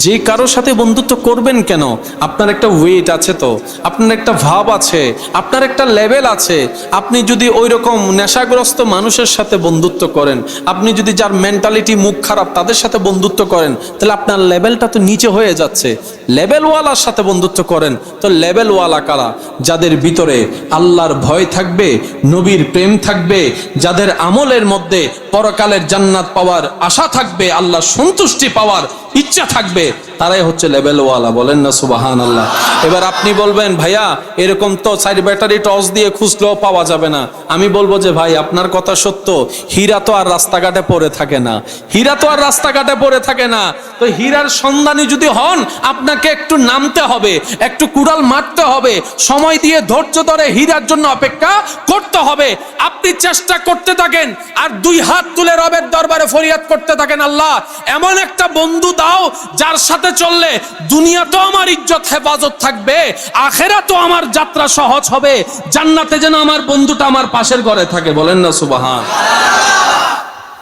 যে কারোর সাথে বন্ধুত্ব করবেন কেন, আপনার একটা ওয়েট আছে, তো আপনার একটা ভাব আছে, আপনার একটা লেভেল আছে। আপনি যদি ওই রকম নেশাগ্রস্ত মানুষের সাথে বন্ধুত্ব করেন, আপনি যদি যার মেন্টালিটি মুখ খারাপ তাদের সাথে বন্ধুত্ব করেন, তাহলে আপনার লেভেলটা তো নিচে হয়ে যাচ্ছে। লেভেলওয়ালার সাথে বন্ধুত্ব করেন। তো লেভেলওয়ালা কারা? যাদের ভিতরে আল্লাহর ভয় থাকবে, নবীর প্রেম থাকবে, যাদের আমলের মধ্যে পরকালের জান্নাত পাওয়ার আশা থাকবে, আল্লাহর সন্তুষ্টি পাওয়ার ইচ্ছা থাকবে, তারাই হচ্ছে লেভেলওয়ালা। বলেন না সুবহানাল্লাহ। এবার আপনি বলবেন, ভাইয়া এরকম তো সাইড ব্যাটারি টর্চ দিয়ে খুঁজলেও পাওয়া যাবে না। আমি বলবো যে ভাই, আপনার কথা সত্য, হীরা তো আর রাস্তাঘাটে পড়ে থাকে না, হীরা তো আর রাস্তাঘাটে পড়ে থাকে না। তো হীরার সন্ধানী যদি হন, আপনাকে একটু নামতে হবে, একটু কুড়াল মারতে হবে, সময় দিয়ে ধৈর্য ধরে হীরার জন্য অপেক্ষা করতে হবে। আপনি চেষ্টা করতে থাকেন আর দুই হাত তুলে রবের দরবারে ফরিয়াদ করতে থাকেন, আল্লাহ এমন একটা বন্ধু দাও যার সাথে চললে দুনিয়াতেও আমার ইজ্জত হেফাজত থাকবে, আখিরাতেও আমার যাত্রা সহজ হবে, জান্নাতে যেন আমার বন্ধুটা আমার পাশের ঘরে থাকে। বলেন না সুবহান।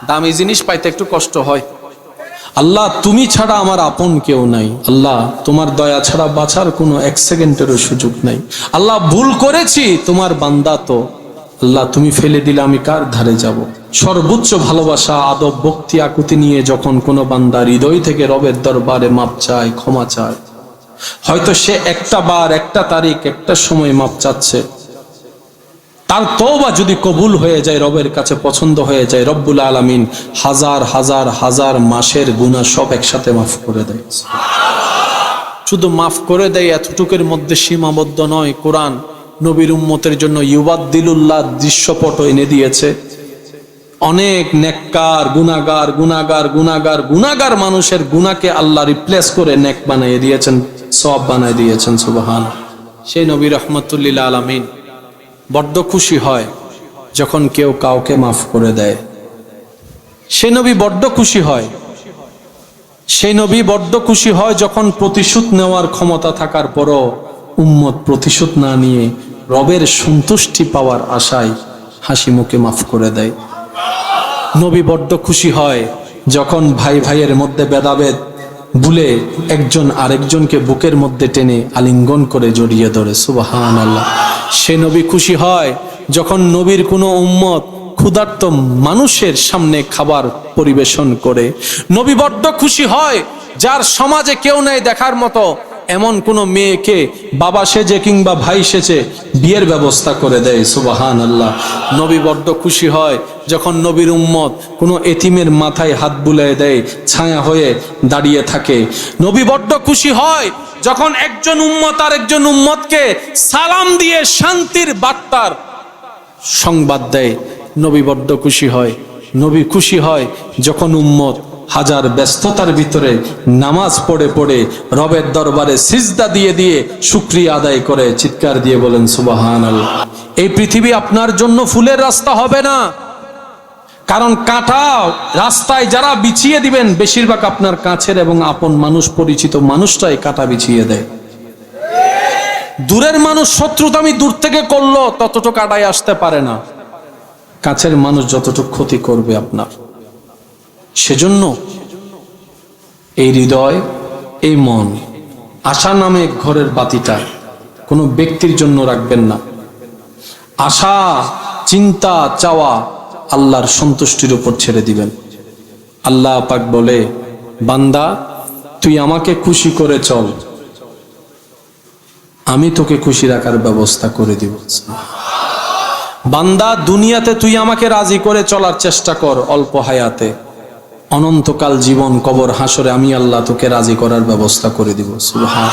দামি জিনিস পাইতে একটু কষ্ট হয়। আল্লাহ তুমি ছাড়া আমার আপন কেউ নাই, আল্লাহ তোমার দয়া ছাড়া বাঁচার কোনো এক সেকেন্ডেরও সুযোগ নাই। আল্লাহ ভুল করেছি, তোমার বান্দা তো, আল্লাহ তুমি ফেলে দিলে আমি কার ধারে যাব। সর্বোচ্চ ভালোবাসা, আদব, ভক্তি, আকুতি নিয়ে যখন কোনো বান্দা হৃদয় থেকে রবের দরবারে মাপ চায়, ক্ষমা চায়, হয়তো সে একটা বার, একটা তারিখ, একটা সময় মাপ চাচ্ছে, তার তওবা যদি কবুল হয়ে যায়, রবের কাছে পছন্দ হয়ে যায়, রব্বুল আলামিন হাজার হাজার হাজার মাসের গুনাহ সব একসাথে মাফ করে দেয়। শুধু মাফ করে দেয় এতটুকুর মধ্যে সীমাবদ্ধ নয়। কোরআন নবীর উম্মতের জন্য ইউবাদদিলুল্লাহ দৃশ্যপট এনে দিয়েছে। অনেক নেককার গুনাহগার গুনাহগার গুনাহগার গুনাহগার মানুষের গুনাহকে আল্লাহ রিপ্লেস করে নেক বানিয়ে দিয়েছেন, সওয়াব বানিয়ে দিয়েছেন। সুবহান। সেই নবী রাহমাতুল লিল আলামিন বড্ড খুশি হয় যখন কেউ কাউকে মাফ করে দেয়। সেই নবী বড্ড খুশি হয়, সেই নবী বড্ড খুশি হয় যখন প্রতিশোধ নেওয়ার ক্ষমতা থাকার পরও উম্মত প্রতিশোধ না নিয়ে রবের সন্তুষ্টি পাওয়ার আশায় হাসি মুখে মাফ করে দেয়। নবী বড্ড খুশি হয় যখন ভাই ভাইয়ের মধ্যে ভেদাভেদ ভুলে একজন আরেকজনকে বুকের মধ্যে টেনে আলিঙ্গন করে জড়িয়ে ধরে। সুবহানাল্লাহ। সে নবী খুশি হয় যখন নবীর কোনো উম্মত ক্ষুধার্ত মানুষের সামনে খাবার পরিবেশন করে। নবী বড্ড খুশি হয় যার সমাজে কেউ নাই দেখার মতো এমন কোন মেয়েকে বাবা সেজে কিংবা ভাই সেজে বিয়ের ব্যবস্থা করে দেয়। সুবহানাল্লাহ। নবী বড্ড খুশি হয় যখন নবীর উম্মত কোনো এতিমের মাথায় হাত বুলিয়ে দেয়, ছায়া হয়ে দাঁড়িয়ে থাকে। নবী বড্ড খুশি হয় যখন একজন উম্মত আর একজন উম্মতকে সালাম দিয়ে শান্তির বার্তার সংবাদ দেয়। নবী বড্ড খুশি হয়। নবী খুশি হয় যখন উম্মত হাজার ব্যস্ততার ভিতরে নামাজ পড়ে পড়ে রবের দরবারে সিজদা দিয়ে দিয়ে শুকরিয়া আদায় করে, চিৎকার দিয়ে বলেন সুবহানাল্লাহ। এই পৃথিবী আপনার জন্য ফুলের রাস্তা হবে না, কারণ কাঁটা রাস্তায় যারা বিছিয়ে দিবেন বেশিরভাগ আপনার কাছের এবং আপন মানুষ, পরিচিত মানুষটাই কাঁটা বিছিয়ে দেয়। দূরের মানুষ শত্রুতামি দূর থেকে করলো ততটুকু কাঁটায় আসতে পারে না, কাছের মানুষ যতটুকু ক্ষতি করবে আপনার। সেজন্য এই হৃদয়, এই মন, আশা নামে ঘরের বাতিটা কোনো ব্যক্তির জন্য রাখবেন না। আশা, চিন্তা, চাওয়া আল্লাহর সন্তুষ্টির উপর ছেড়ে দিবেন। আল্লাহ পাক বলে, বান্দা তুই আমাকে খুশি করে চল, আমি তোকে খুশি রাখার ব্যবস্থা করে দিব। বান্দা দুনিয়াতে তুই আমাকে রাজি করে চলার চেষ্টা কর, অল্প হায়াতে, অনন্তকাল জীবন কবর হাসরে আমি আল্লাহ তোকে রাজি করার ব্যবস্থা করে দিব। সুবহান।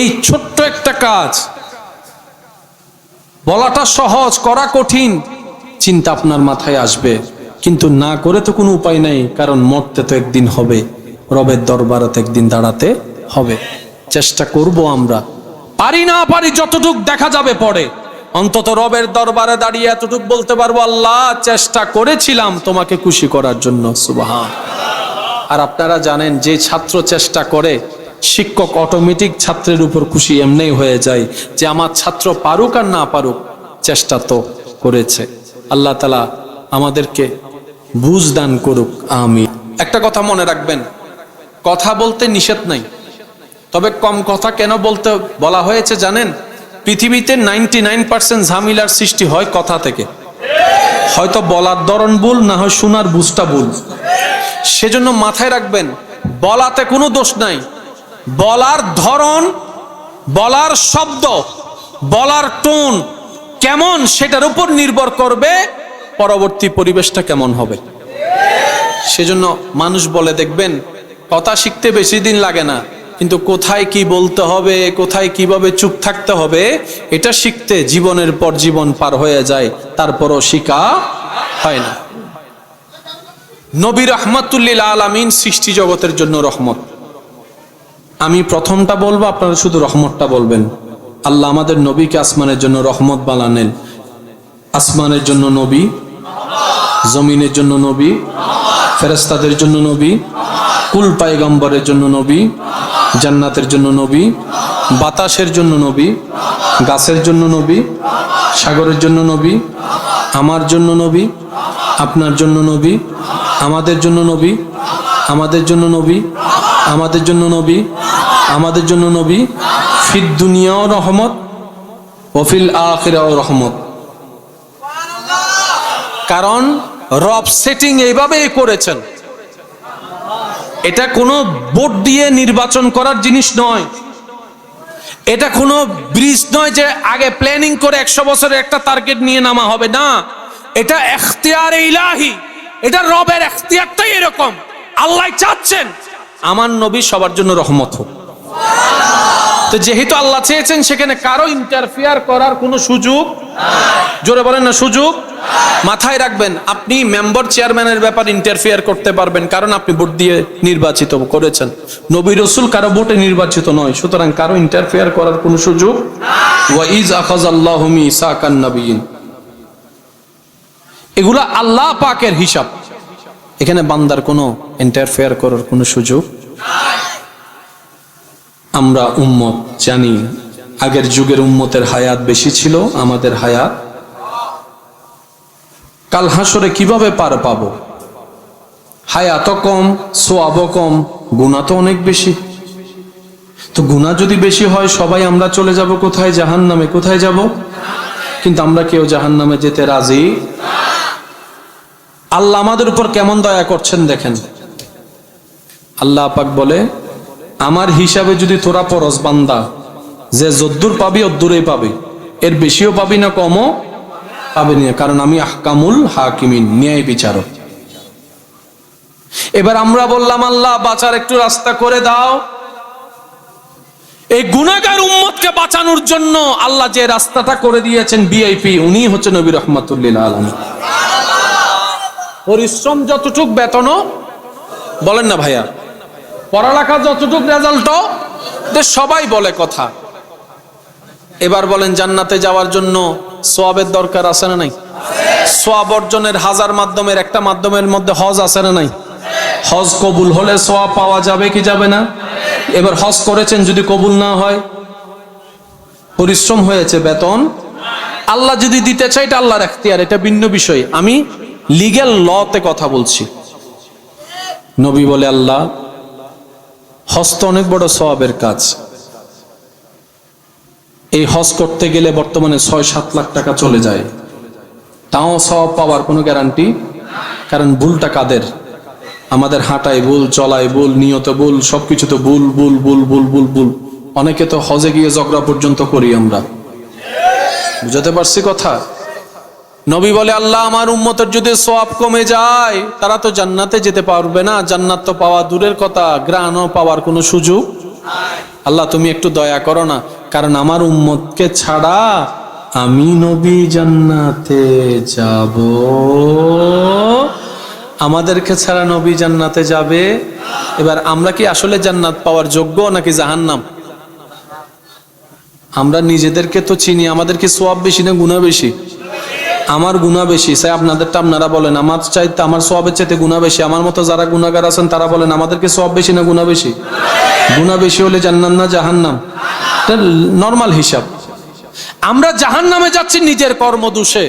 এই ছোট্ট একটা কাজ বলাটা সহজ, করা কঠিন। চিন্তা আপনার মাথায় আসবে, কিন্তু না করে তো কোনো উপায় নাই, কারণ মরতে তো একদিন হবে, রবের দরবারে তো একদিন দাঁড়াতে হবে। চেষ্টা করব আমরা, পারি না পারি যতটুক দেখা যাবে পরে, অন্তত রবের দরবারে দাঁড়িয়ে এতটুক বলতে পারবো, আল্লাহ চেষ্টা করেছিলাম তোমাকে খুশি করার জন্য। সুবহান। আর আপনারা জানেন যে ছাত্র চেষ্টা করে, শিক্ষক অটোমেটিক ছাত্রের উপর খুশি এমনি হয়ে যায় যে আমার ছাত্র পারুক আর না পারুক চেষ্টা তো করেছে। আল্লাহ তাআলা আমাদেরকে বুঝ দান করুক, আমিন। একটা কথা মনে রাখবেন, কথা বলতে নিষেধ নাই, তবে কম কথা কেন বলতে বলা হয়েছে জানেন? পৃথিবীতে 99% ঝামেলার সৃষ্টি হয় কথা থেকে। হয়তো বলার ধরন ভুল, না হয় শোনার বুঝটা ভুল। সেজন্য মাথায় রাখবেন, বলাতে কোনো দোষ নাই, বলার ধরন, বলার শব্দ, বলার টোন কেমন সেটার উপর নির্ভর করবে পরবর্তী পরিবেশটা কেমন হবে। সেজন্য মানুষ বলে দেখবেন কথা শিখতে বেশি দিন লাগে না, কিন্তু কোথায় কি বলতে হবে, কোথায় কিভাবে চুপ থাকতে হবে, এটা শিখতে জীবনের পর জীবন পার হয়ে যায়, তারপরও শিখা হয় না। নবী রাহমাতুল্লিল আলামিন সৃষ্টি জগতের জন্য রহমত। আমি প্রথমটা বলবো, আপনারা শুধু রহমতটা বলবেন। আল্লাহ আমাদের নবীকে আসমানের জন্য রহমত বানালেন। আসমানের জন্য নবী, জমিনের জন্য নবী, ফেরেশতাদের জন্য নবী, কুল পায়গম্বরের জন্য নবী, জান্নাতের জন্য নবী, বাতাসের জন্য নবী, গাছের জন্য নবী, সাগরের জন্য নবী, আমার জন্য নবী, আপনার জন্য নবী, আমাদের জন্য নবী, আমাদের জন্য নবী, আমাদের জন্য নবী, আমাদের জন্য নবী, ফিদ দুনিয়াও রহমত ও ফিল আখিরাও রহমত। কারণ রব সেটিং এইভাবেই করেছেন। এটা কোনো ভোট দিয়ে নির্বাচন করার জিনিস নয়, এটা কোনো ব্রিজ নয় যে আগে প্ল্যানিং করে 100 বছরের একটা টার্গেট নিয়ে নামা হবে না। এটা ইখতিয়ারে ইলাহি, এটা রবের ইখতিয়ারটাই এরকম। আল্লাহ চাচ্ছেন আমার নবী সবার জন্য রহমত হোক। তো যেহেতু আল্লাহ চেয়েছেন, সেখানে কারো ইন্টারফিয়ার করার কোনো সুযোগ নাই। জোরে বলেন না সুযোগ। মাথায় রাখবেন, আপনি মেম্বার চেয়ারম্যানের ব্যাপার ইন্টারফিয়ার করতে পারবেন, কারণ আপনি ভোট দিয়ে নির্বাচিত করেছেন। নবী রাসূল কারো ভোটে নির্বাচিত নয়, সুতরাং কারো ইন্টারফিয়ার করার কোনো সুযোগ নাই। ওয়া ইজ আখাযাল্লাহু মিসাকান নাবিয়িন, এগুলা আল্লাহ পাকের হিসাব, এখানে বান্দার কোনো ইন্টারফেয়ার করার কোনো সুযোগ নাই। আমরা উম্মত জানি, আগের যুগের উম্মতের হায়াত বেশি ছিল, আমাদের হায়াত কাল হাসরে কিভাবে পার পাবো? হায়াতও কম, সোয়াবও কম, গুনাহ তো অনেক বেশি। তো গুনাহ যদি বেশি হয়, সবাই আমরা চলে যাব কোথায়? জাহান্নামে। কোথায় যাব? কিন্তু আমরা কেউ জাহান্নামে যেতে রাজি। আল্লাহ আমাদের উপর কেমন দয়া করছেন দেখেন। আল্লাহ পাক বলে, আমার হিসাবে যদি তোরা পরস বান্দা, যে যদ্দুর পাবি অদ্দুরেই পাবি, এর বেশিও পাবি না, কমও পাবি না, কারণ আমি আহকামুল হাকিমিন, ন্যায় বিচারক। এবার আমরা বললাম, আল্লাহ বাঁচার একটু রাস্তা করে দাও। এই গুনাহগার উম্মতকে বাঁচানোর জন্য আল্লাহ যে রাস্তাটা করে দিয়েছেন, ভিআইপি, উনি হচ্ছে নবী রাহমাতুল্লিল আলামিন। পরিশ্রম যতটুক, বেতনও বলেন না ভাইয়া, পড়ালেখা যতটুক, রেজাল্টও, সবাই বলে কথা। এবার বলেন, জান্নাতে যাওয়ার জন্য সওয়াবের দরকার আছে না নাই? সওয়াব অর্জনের হাজার মাধ্যমের একটা মাধ্যমের মধ্যে হজ আছে না নাই? হজ কবুল হলে সওয়াব পাওয়া যাবে কি যাবে না? এবার হজ করেছেন, যদি কবুল না হয়, পরিশ্রম হয়েছে, বেতন আল্লাহ যদি দিতে চাই, এটা আল্লাহর ইখতিয়ার, এটা ভিন্ন বিষয়। আমি লিগ্যাল লতে কথা বলছি। নবী বলে, আল্লাহ হজ তো অনেক বড় সওয়াবের কাজ, এই হজ করতে গেলে বর্তমানে 6-7 লাখ টাকা চলে যায়, তাও সওয়াব পাওয়ার কোনো গ্যারান্টি। কারণ ভুলটা কাদের? আমাদের হাঁটায় ভুল, চলায় ভুল, নিয়তে ভুল, সবকিছু তো ভুল ভুল ভুল ভুল ভুল ভুল। অনেকে তো হজে গিয়ে ঝগড়া পর্যন্ত করি আমরা। বুঝাতে পারছি কথা? নবী বলে, আল্লাহ আমার উম্মতের যদি সওয়াব কমে যায়, তারা তো জান্নাতে যেতে পারবে না। জান্নাত তো পাওয়া দূরের কথা, গ্রাণও পাওয়ার কোনো সুযোগ নাই। আল্লাহ তুমি একটু দয়া করো না, কারণ আমার উম্মতকে ছাড়া আমি নবী জান্নাতে যাব। আমাদেরকে ছাড়া নবী জান্নাতে যাবে। এবার আমরা কি আসলে জান্নাত পাওয়ার যোগ্য নাকি জাহান্নাম? আমরা নিজেদেরকে তো চিনি। আমাদের কি সওয়াব বেশি না গুনাহ বেশি? আমার গুনাহ বেশি। স্যার আপনাদেরটা আপনারা বলেন। আমার চাইতে, আমার সওয়াবের চাইতে গুনাহ বেশি। আমার মতো যারা গুনাহগার আছেন তারা বলেন, আমাদের কি সওয়াব বেশি না গুনাহ বেশি? গুনাহ বেশি হলে জান্নাত না জাহান্নাম? এটা নরমাল হিসাব। আমরা জাহান্নামে যাচ্ছি নিজের কর্মদোষে,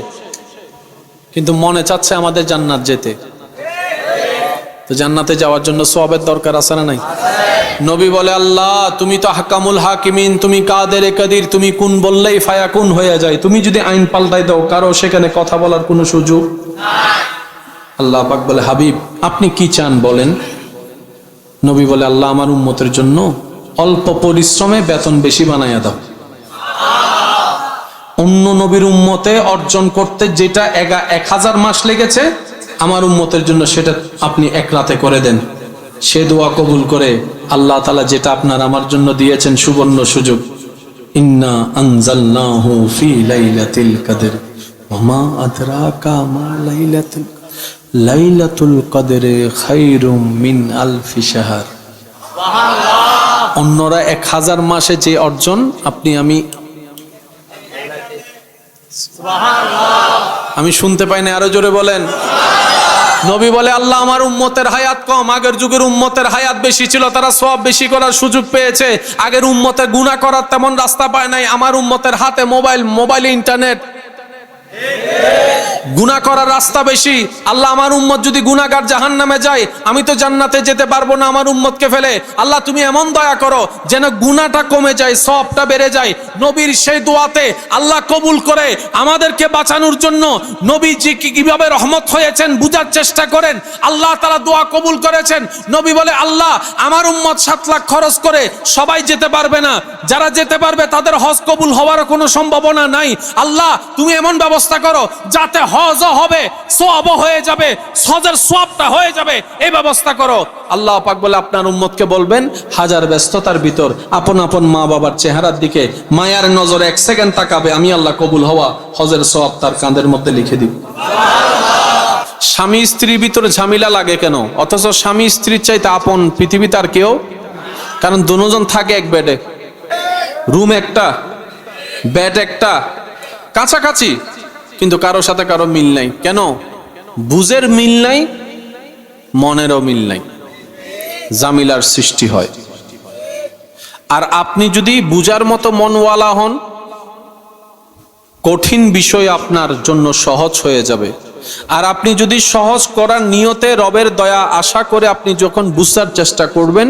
কিন্তু মনে চাচ্ছে আমাদের জান্নাত যেতে। তো জান্নাতে যাওয়ার জন্য সওয়াবের দরকার আছে না নাই? নবী বলে, আল্লাহ তুমি তো হাকামুল হাকিমিন, তুমি কাদেরে কাদির, তুমি কোন বললেই ফায়াকুন হয়ে যায়। তুমি যদি আইন পাল্টাই দাও, কারো সেখানে কথা বলার কোনো সুযোগ নাই। আল্লাহ পাক বলে, হাবিব আপনি কি চান বলেন। নবী বলে, আল্লাহ আমার উম্মতের জন্য অল্প পরিশ্রমে বেতন বেশি বানাইয়া দাও। অন্য নবীর উম্মতে অর্জন করতে যেটা 1000 মাস লেগেছে, আমার উম্মতের জন্য সেটা আপনি এক রাতে করে দেন। সে দোয়া কবুল করে আল্লাহ তাআলা যেটা আপনার আমার জন্য দিয়েছেন সুবর্ণ সুযোগ, ইন্না আনজালনাহু ফি লাইলাতিল কদর ওয়া মা আদরাকা মা লাইলাতুল কদরে খায়রুম মিন আলফি শাহর। সুবহানাল্লাহ। অন্যরা 1000 মাসে যে অর্জন আপনি আমি শুনতে পাই না, আরো জোরে বলেন। নবী বলে, আল্লাহ আমার উম্মতের হায়াত কম, আগের যুগের উম্মতের হায়াত বেশি ছিল, তারা সওয়াব বেশি করার সুযোগ পেয়েছে। আগের উম্মতে গুনাহ করার তেমন রাস্তা পায় নাই, আমার উম্মতের হাতে মোবাইল ইন্টারনেট, গুনাহ করার রাস্তা বেশি। আল্লাহ আমার উম্মত যদি গুনাহগার জাহান্নামে যায়, আমি তো জান্নাতে যেতে পারবো না আমার উম্মতকে ফেলে। আল্লাহ তুমি এমন দয়া করো যেন গুনাহটা কমে যায়, সওয়াবটা বেড়ে যায়। নবীর সেই দোয়াতে আল্লাহ কবুল করে আমাদেরকে বাঁচানোর জন্য নবীজি কিভাবে রহমত হয়েছেন বুঝার চেষ্টা করেন। আল্লাহ তাআলা দোয়া কবুল করেছেন। নবী বলে, আল্লাহ আমার উম্মত 7 লাখ খরচ করে সবাই যেতে পারবে না, যারা যেতে পারবে তাদের হজ কবুল হওয়ার কোনো সম্ভাবনা নাই। আল্লাহ তুমি এমন ব্যবস্থা করো যাতে হজও হবে, সওয়াবও হয়ে যাবে, হজের সওয়াবটা হয়ে যাবে, এই ব্যবস্থা করো। আল্লাহ পাক বলে, আপনার উম্মতকে বলবেন হাজার ব্যস্ততার ভিতর আপন আপন মা বাবার চেহারার দিকে মায়ার নজরে 1 সেকেন্ড তাকাবে, আমি আল্লাহ কবুল হওয়া হজের সওয়াব তার কাঁধের মধ্যে লিখে দিব। স্বামী স্ত্রীর ভিতরে ঝামেলা লাগে কেন? অথচ স্বামী স্ত্রীর চাইতে আপন পৃথিবীতে আর কেউ, কারণ দুজন থাকে এক বেডে, রুম একটা, বেড একটা, কাছাকাছি, কিন্তু কারোর সাথে কারো মিল নাই। কেন? বুঝের মিল নাই, মনেরও মিল নাই, জামিলার সৃষ্টি হয়। আর আপনি যদি বুঝার মতো মনওয়ালা হন, কঠিন বিষয় আপনার জন্য সহজ হয়ে যাবে। আর আপনি যদি সহজ করার নিয়তে রবের দয়া আশা করে আপনি যখন বুঝার চেষ্টা করবেন,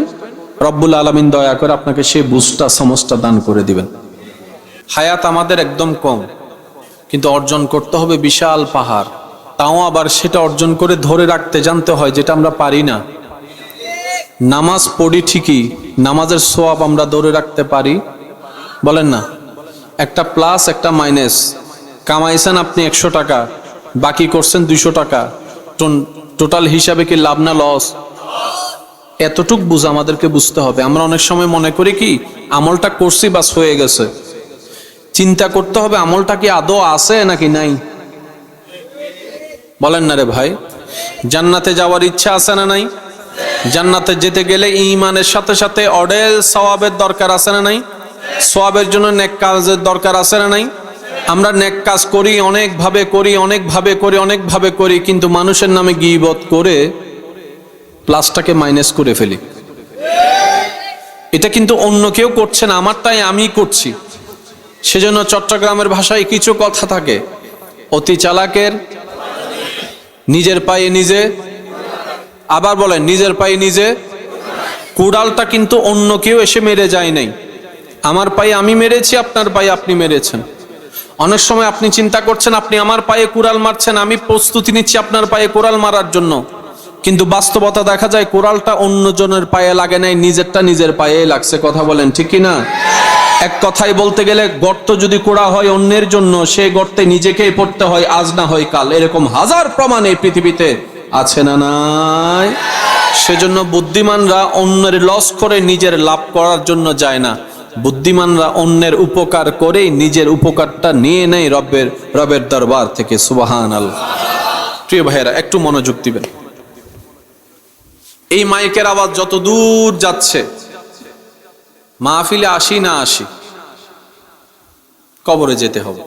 রব্বুল আলামিন দয়া করে আপনাকে সেই বুঝটা সমস্ত দান করে দিবেন। হায়াত আমাদের একদম কম, কিন্তু অর্জন করতে হবে বিশাল পাহাড়। তাও আবার সেটা অর্জন করে ধরে রাখতে জানতে হয়, যেটা আমরা পারি না। নামাজ পড়ি ঠিকই, নামাজের সওয়াব আমরা ধরে রাখতে পারি? বলেন না। একটা প্লাস একটা মাইনাস, কামাইছেন আপনি 100 টাকা, বাকি করছেন 200 টাকা, টোটাল হিসাবে কি লাভ না লস? এতটুক বুঝ আমাদেরকে বুঝতে হবে। আমরা অনেক সময় মনে করি কি আমলটা করছি বাস হয়ে গেছে। চিন্তা করতে হবে আমলটা কি আদৌ আছে নাকি নাই। বলেন না রে ভাই, জান্নাতে যাওয়ার ইচ্ছা আছে না নাই? জান্নাতে যেতে গেলে ঈমানের সাথে সাথে অডেল সওয়াবের দরকার আছে না নাই? সওয়াবের জন্য নেক কাজের দরকার আছে না নাই? আমরা নেক কাজ করি, অনেকভাবে করি, কিন্তু মানুষের নামে গীবত করে প্লাসটাকে মাইনাস করে ফেলি। এটা কিন্তু অন্য কেউ করছে না, আমারটাই আমি করছি। সেজন্য চট্টগ্রামের ভাষায় কিছু কথা থাকে, অতি চালাকের নিজের পায়ে নিজে, আবার বলেন নিজের পায়ে নিজে। কুড়ালটা কিন্তু অন্য কেউ এসে মেরে যায় নাই, আমার পায়ে আমি মেরেছি, আপনার পায়ে আপনি মেরেছেন। অনেক সময় আপনি চিন্তা করছেন আপনি আমার পায়ে কুড়াল মারছেন, আমি প্রস্তুতি নিচ্ছি আপনার পায়ে কুড়াল মারার জন্য, কিন্তু বাস্তবতা দেখা যায় কুড়ালটা অন্যজনের পায়ে লাগে নাই, নিজেরটা নিজের পায়ে লাগছে। কথা বলেন ঠিক কি না? এক কথায় বলতে গেলে গর্ত যদি কোড়া হয় অন্যের জন্য, সেই গর্তে নিজেকেই পড়তে হয়, আজ না হয় কাল। এরকম হাজার প্রমাণ এই পৃথিবীতে আছে না নাই? সেজন্য বুদ্ধিমানরা অন্যের লস করে নিজের লাভ করার জন্য যায় না, বুদ্ধিমানরা অন্যের উপকার করে নিজের উপকারটা নিয়ে নেয় রবের দরবার থেকে। সুবহানাল্লাহ। প্রিয় ভাইয়েরা, একটু মনোযোগ দিবেন। এই মাইকের আওয়াজ যত দূর যাচ্ছে, মাহফিলে আসি না আসি, কবরে যেতে হবে।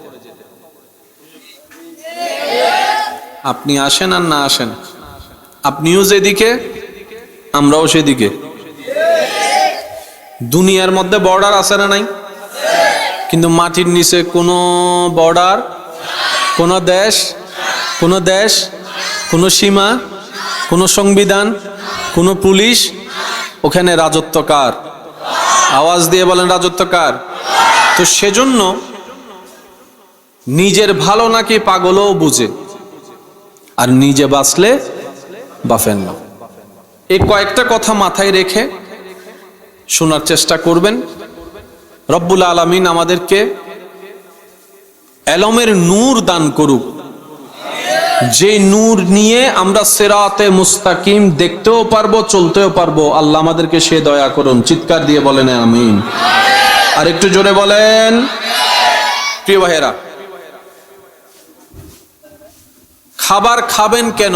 আপনি আসেন আর না আসেন, আপনিও যেদিকে আমরাও সেদিকে। দুনিয়ার মধ্যে বর্ডার আছে না নাই? কিন্তু মাটির নিচে কোনো বর্ডার, কোনো দেশ, কোনো সীমা, কোনো সংবিধান কোনো পুলিশ, ওখানে রাজত্ব কার? আওয়াজ দিয়ে বলেন রাজত্ব কার? তো সেজন্য নিজের ভালো নাকি পাগলও বুঝে, আর নিজে বাঁচলে বাঁচেন না। এই কয়েকটা কথা মাথায় রেখে শোনার চেষ্টা করবেন। রব্বুল আলামিন আমাদেরকে এলমের নূর দান করুক, যে নূর নিয়ে আমরা সিরাতে মুস্তাকিম দেখতেও পারবো, চলতেও পারবো। আল্লাহ আমাদেরকে সে দয়া করুন। চিৎকার দিয়ে বলেন আমিন। আর একটু জোরে বলেন। প্রিয় ভাইয়েরা, খাবার খাবেন কেন?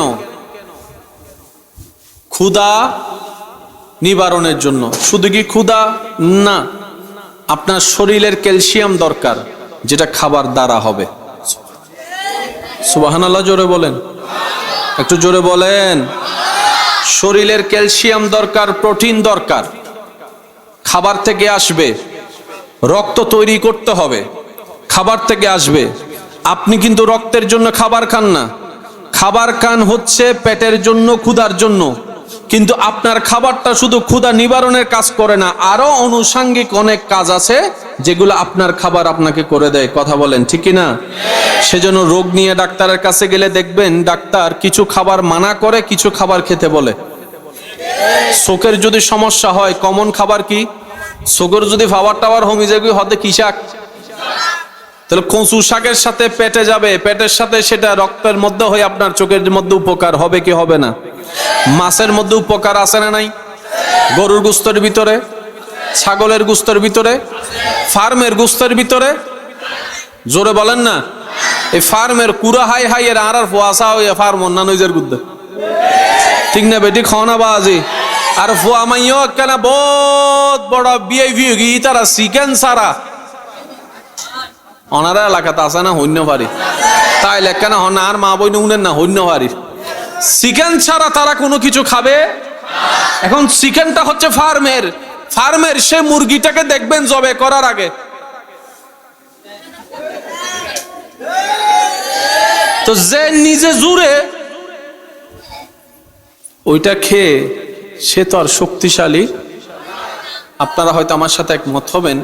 ক্ষুধা নিবারণের জন্য। শুধু কি ক্ষুধা না, আপনার শরীরের ক্যালসিয়াম দরকার, যেটা খাবার দ্বারা হবে। সুবহানাল্লাহ, জোরে বলেন, একটু জোরে বলেন। শরীরের ক্যালসিয়াম দরকার, প্রোটিন দরকার, খাবার থেকে আসবে। রক্ত তৈরি করতে হবে, খাবার থেকে আসবে। আপনি কিন্তু রক্তের জন্য খাবার খান না, খাবার খান হচ্ছে পেটের জন্য, ক্ষুধার জন্য। কিন্তু আপনার খাবারটা শুধু ক্ষুধা নিবারণের কাজ করে না, আরো আনুষঙ্গিক অনেক কাজ আছে যেগুলো আপনার খাবার আপনাকে করে দেয়। কথা বলেন ঠিক কি না? সেজন্য রোগ নিয়ে ডাক্তারের কাছে গেলে দেখবেন ডাক্তার কিছু খাবার মানা করে, কিছু খাবার খেতে বলে। চোখের যদি সমস্যা হয়, কমন খাবার কি? চোখের যদি খাবার টাবার হমি যাবে হতে কি শাক? তাহলে কচু শাকের সাথে পেটে যাবে, পেটের সাথে সেটা রক্তের মধ্যে হয়ে আপনার চোখের মধ্যে উপকার হবে কি হবে না? মাছের মধ্যে উপকার আছে না নাই? গরুর গোস্তের ভিতরে, ছাগলের গোস্তের ভিতরে, ফার্মের গোস্তের ভিতরে, জোরে বলেন না। এই ফার্মের কুড়া হাই হাই এর আর ফোয়াশা হয়ে ফার্ম অন্যান্য গুদ্দে, ঠিক না বেটি? খাওয়া বাজি আর ফোয়া মাইও কেন বহুত বড় বিআইভি তারা চিকেন সারা অনারা এলাকাতে আছে না হন্য পারি, তাই লেখা না হন আর মা বই নুনের না হন্য পারি। চিকেন ছাড়া তারা কোনো কিছু খাবে। এখন চিকেনটা হচ্ছে ফার্মের, ফার্মের সে মুরগিটাকে দেখবেন জবে করার আগে তো যে নিজে জুড়ে ওইটা খেয়ে সে তো আর শক্তিশালী। আপনারা হয়তো আমার সাথে একমত হবেন,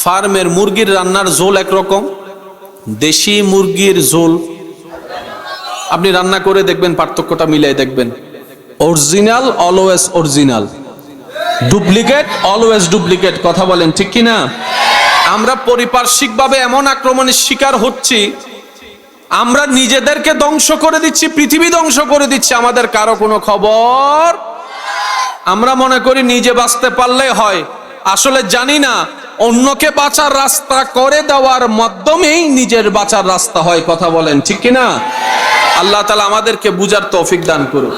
ফার্মের মুরগির রান্নার ঝোল একরকম, দেশি মুরগির ঝোল আপনি রান্না করে দেখবেন, পার্থক্যটা মিলাই দেখবেন। Original always original, duplicate always duplicate. কথা বলেন ঠিক কি না? আমরা পারিপার্শ্বিকভাবে এমন আক্রমণের শিকার হচ্ছি, আমরা নিজেদেরকে ধ্বংস করে দিচ্ছি, পৃথিবী ধ্বংস করে দিচ্ছি, আমাদের কারো কোনো খবর। আমরা মনে করি নিজে বাঁচতে পারলেই হয়, আসলে জানি না অন্যকে বাঁচার রাস্তা করে দেওয়ার মাধ্যমেই নিজের বাঁচার রাস্তা হয়। কথা বলেন ঠিক কিনা? আল্লাহ তাআলা আমাদেরকে বুঝার তৌফিক দান করুন।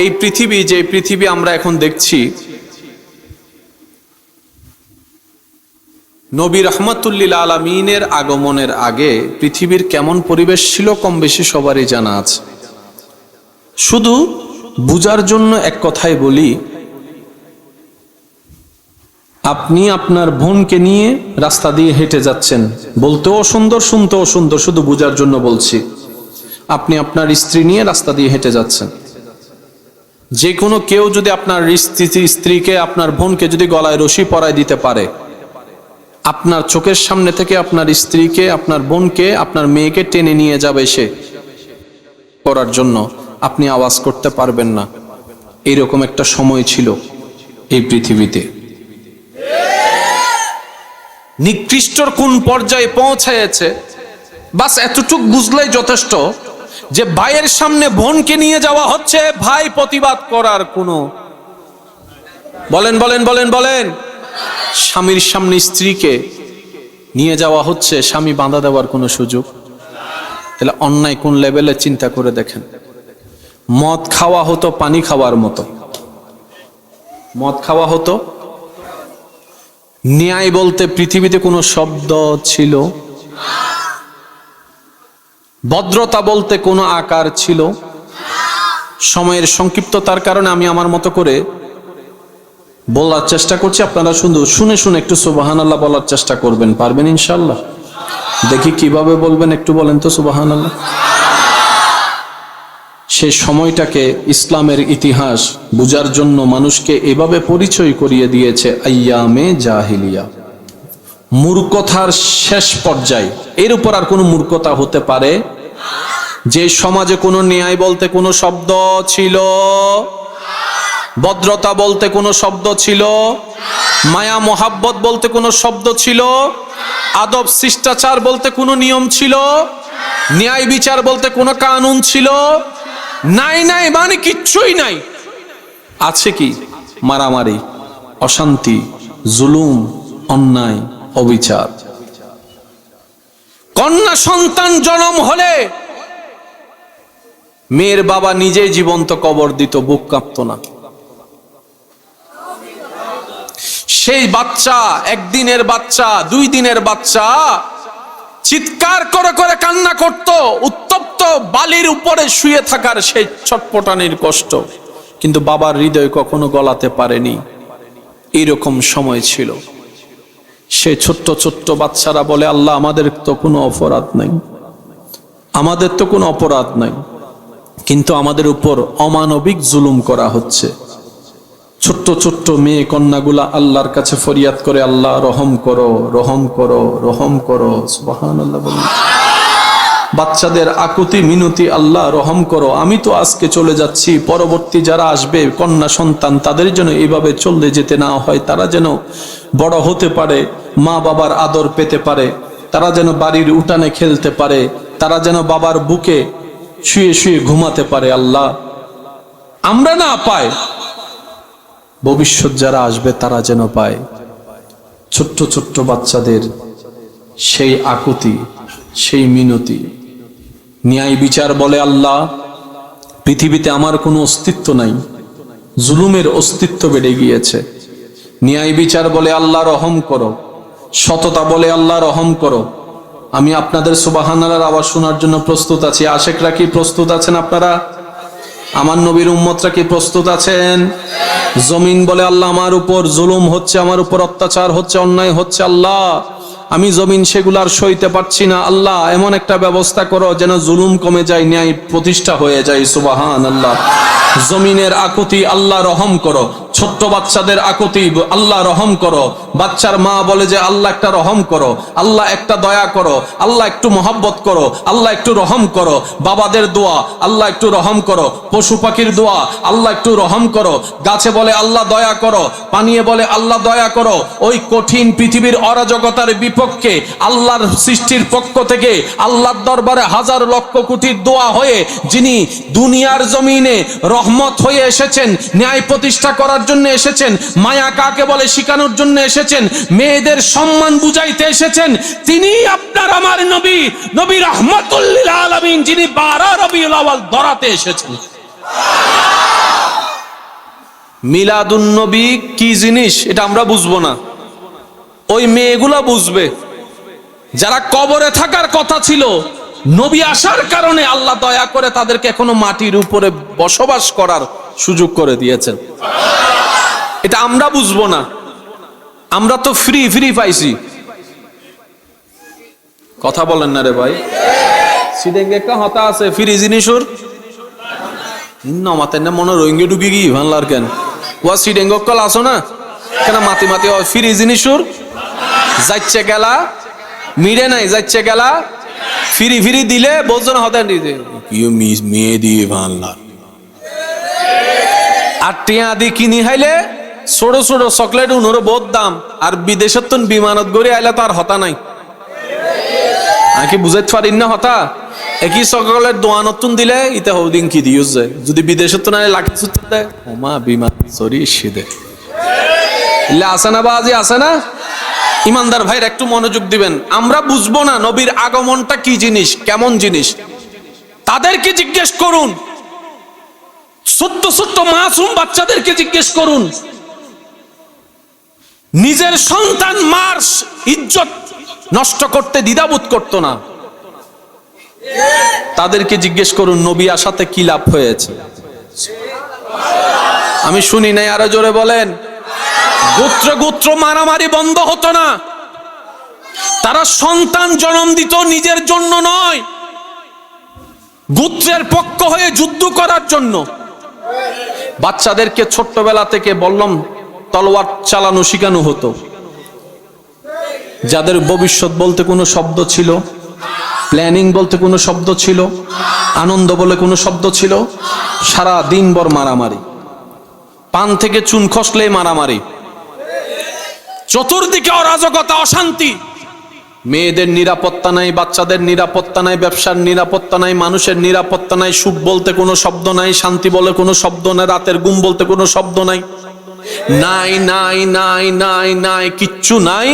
এই পৃথিবী, যে পৃথিবী আমরা এখন দেখছি, নবী রাহমাতুল্লিল আলামিনের আগমনের আগে পৃথিবীর কেমন পরিবেশ ছিল কম বেশি সবারই জানা আছে। শুধু বুঝার জন্য এক কথাই বলি, আপনি আপনার বোনকে নিয়ে রাস্তা দিয়ে হেঁটে যাচ্ছেন, বলতেও সুন্দর শুনতেও সুন্দর, শুধু বুঝার জন্য বলছি। আপনি আপনার স্ত্রী নিয়ে রাস্তা দিয়ে হেঁটে যাচ্ছেন, যে কোনো কেউ যদি আপনার স্ত্রীকে, আপনার বোনকে যদি গলায় রশি পরায় দিতে পারে, আপনার চোখের সামনে থেকে আপনার স্ত্রীকে, আপনার বোনকে, আপনার মেয়েকে টেনে নিয়ে যাবে সে করার জন্য, আপনি আওয়াজ করতে পারবেন না। এইরকম একটা সময় ছিল এই পৃথিবীতে। নিকৃষ্টর কোন পর্যায়ে পৌঁছেছে বাস এতটুক বুঝলেই যথেষ্ট, যে ভাইয়ের সামনে বোনকে নিয়ে যাওয়া হচ্ছে, ভাই প্রতিবাদ করার কোনো, বলেন বলেন বলেন বলেন, স্বামীর সামনে স্ত্রীকে নিয়ে যাওয়া হচ্ছে, স্বামী বাঁধা দেওয়ার কোনো সুযোগ। তাহলে অন্যায় কোন লেভেলে চিন্তা করে দেখেন। মদ খাওয়া হতো পানি খাওয়ার মতো, মদ খাওয়া হতো। ন্যায় বলতে পৃথিবীতে কোনো শব্দ ছিল, ভদ্রতা বলতে কোনো আকার ছিল। সময়ের সংক্ষিপ্ততার কারণে আমি আমার মতো করে বলার চেষ্টা করছি, আপনারা শুধু শুনে শুনে একটু সুবহানাল্লাহ বলার চেষ্টা করবেন। পারবেন ইনশাআল্লাহ? দেখি কিভাবে বলবেন, একটু বলেন তো সুবহানাল্লাহ। সেই সময়টাকে ইসলামের ইতিহাস বুঝার জন্য মানুষকে এভাবে পরিচয় করিয়ে দিয়েছে আইয়ামে জাহিলিয়া, মূর্খতার শেষ পর্যায়ে। এর উপর আর কোনো মূর্খতা হতে পারে? যে সমাজে কোনো ন্যায় বলতে কোনো শব্দ ছিল, ভদ্রতা বলতে কোনো শব্দ ছিল, মায়া মোহাব্বত বলতে কোনো শব্দ ছিল, আদব শিষ্টাচার বলতে কোনো নিয়ম ছিল, ন্যায় বিচার বলতে কোনো কানুন ছিল, নাই নাই মানে কিচ্ছুই নাই। আছে কি? মারামারি, অশান্তি, জুলুম, অন্যায়, অবিচার। কন্যা সন্তান জন্ম হলে মেয়ের বাবা নিজেই জীবন্ত কবর দিত, বুক কাঁপতো না। সেই বাচ্চা, একদিনের বাচ্চা, 2 দিনের বাচ্চা চিৎকার করে করে কান্না করত, উত্তপ্ত বালির উপরে শুয়ে থাকার সেই ছটপটানির কষ্ট, কিন্তু বাবার হৃদয় কখনো গলাতে পারেনি। এইরকম সময় ছিল। সেই ছোট্ট ছোট্ট বাচ্চারা বলে, আল্লাহ আমাদের তো কোনো অপরাধ নাই, আমাদের তো কোনো অপরাধ নাই, কিন্তু আমাদের উপর অমানবিক জুলুম করা হচ্ছে। ছোট্ট ছোট্ট মেয়ে কন্যাগুলা আল্লাহর কাছে ফরিয়াদ করে, আল্লাহ রহম করো, রহম করো, রহম করো। সুবহানাল্লাহ বলুন। বাচ্চাদের আকুতি মিনতি, আল্লাহ রহম করো, আমি তো আজকে চলে যাচ্ছি, পরবর্তী যারা আসবে কন্যা সন্তান তাদের যেন এইভাবে চলে যেতে না হয়, তারা যেন বড় হতে পারে, মা বাবার আদর পেতে পারে, তারা যেন বাড়ির উঠানে খেলতে পারে, তারা যেন বাবার বুকে শুয়ে শুয়ে ঘুমাতে পারে। আল্লাহ আমরা না পাই, ভবিষ্যৎ যারা আসবে তারা যেন পায়। ছোট্ট ছোট্ট বাচ্চাদের সেই আকুতি, সেই মিনতি। ন্যায় বিচার বলে, আল্লাহ পৃথিবীতে আমার কোনো অস্তিত্ব নাই, জুলুমের অস্তিত্ব বেড়ে গিয়েছে। ন্যায় বিচার বলে, আল্লাহ রহম করো। সততা বলে, আল্লাহ রহম করো। আমি আপনাদের সুবহানাল্লাহর আওয়াজ শোনার জন্য প্রস্তুত আছি। আশেকরা কি প্রস্তুত আছেন? আপনারা আমার নবীর উম্মতরা কি প্রস্তুত আছেন? জমিন বলে, আল্লাহ আমার উপর জুলুম হচ্ছে, আমার উপর অত্যাচার হচ্ছে, অন্যায় হচ্ছে, আল্লাহ আমি জমিন সেগুলার সইতে পারছি না, আল্লাহ এমন একটা ব্যবস্থা করো যেন জুলুম কমে যায়, ন্যায় প্রতিষ্ঠা হয়ে যায়। সুবহানাল্লাহ। জমিনের আকুতি, আল্লাহ রহম করো। ছোট্ট বাচ্চাদের আকুতি, আল্লাহ রহম করো। বাচ্চার মা বলে যে, আল্লাহ একটা রহম করো, আল্লাহ একটা দয়া করো, আল্লাহ একটু মহব্বত করো, আল্লাহ একটু রহম করো। বাবাদের দোয়া, আল্লাহ একটু রহম করো। পশু পাখির দোয়া, আল্লাহ একটু রহম করো। গাছে বলে, আল্লাহ দয়া করো। পানিয়ে বলে, আল্লাহ দয়া করো। ওই কঠিন পৃথিবীর অরাজকতার বিপক্ষে আল্লাহর সৃষ্টির পক্ষ থেকে আল্লাহর দরবারে হাজার লক্ষ কোটির দোয়া হয়ে যিনি দুনিয়ার জমিনে রহমত হয়ে এসেছেন, ন্যায় প্রতিষ্ঠা করার জন্য এসেছেন, মায়া কাকে বলে শিখানোর জন্য এসেছেন, মেয়েদের সম্মান বুঝাইতে এসেছেন, তিনি আপনার আমার নবী, নবী রাহমাতুল লিল আলামিন, যিনি 12 রবিউল আউয়াল ধরাতে এসেছেন। মিলাদুন নবী কি জিনিস এটা আমরা বুঝবো না, ওই মেয়েগুলা বুঝবে। যারা কবরে থাকার কথা ছিল, নবী আসার কারণে আল্লাহ দয়া করে তাদেরকে এখনো মাটির উপরে বসবাস করার সুযোগ করে দিয়েছেন। এটা আমরা বুঝবো না, আমরা তো ফ্রি ফ্রি পাইছি। কথা বলেন না রে ভাই। সিদেঙ্গে একটা হতা আছে ফ্রি জিনিসুর নমাতে না মনে রোহিঙ্গে ঢুকি কি ভানলার কেন ওয়া সিডেঙ্গ কল আসো না কেন মাতি মাতি ফ্রি জিনিসুর যাচ্ছে গেলা মিড়ে নাই, যাচ্ছে গেলা ফিরি ফিরি দিলে বোঝন হতে মেয়ে দিয়ে ভানলার আর টিয়া দি কিনি খাইলে ছোট ছোট চকলেট উনোর বহুত দাম, আর বিদেশের তো বিমানত গড়ি আইলে তো আর হতা নাই। আমি কি বুঝাইতে পারি না হতা? একই চকলেট দোয়ানতুন দিলে ইতে হদিন কি দিও যায়, যদি বিদেশের তো নাই লাখি সুত দেয় ওমা বিমান সরি সিদে ইল্লা আছে না বাজি আছে না। ইমানদার ভাইরা একটু মনোযোগ দিবেন। আমরা বুঝবো না নবীর আগমনটা কি জিনিস, কেমন জিনিস, তাদেরকে জিজ্ঞেস করুন। ছোট্ট ছোট্ট মাসুম বাচ্চাদেরকে জিজ্ঞেস করুন। নিজের সন্তান মার ইজ্জত নষ্ট করতে দ্বিধাবোধ করতো না, তাদেরকে জিজ্ঞেস করুন নবী আসাতে কি লাভ হয়েছে। আমি শুনি নাই, আরো জোরে বলেন। গোত্র গোত্র মারামারি বন্ধ হতো না। তারা সন্তান জন্ম দিত নিজের জন্য নয়, গোত্রের পক্ষ হয়ে যুদ্ধ করার জন্য। বাচ্চাদেরকে ছোট্টবেলা থেকে বললাম তলোয়ার চালানো শেখানো হতো। যাদের ভবিষ্যৎ বলতে কোনো শব্দ ছিল, প্ল্যানিং বলতে কোনো শব্দ ছিল, আনন্দ বলে কোনো শব্দ ছিল, সারা দিনভর মারামারি, পান থেকে চুন খসলেই মারামারি, চতুর্দিকে অরাজকতা, অশান্তি। মেয়েদের নিরাপত্তা নাই, বাচ্চাদের নিরাপত্তা নাই, ব্যবসার নিরাপত্তা নাই, মানুষের নিরাপত্তা নাই, সুখ বলতে কোনো শব্দ নাই, শান্তি বলে কোনো শব্দ নাই, রাতের ঘুম বলতে কোনো শব্দ নাই, নাই নাই নাই নাই নাই, কিচ্ছু নাই।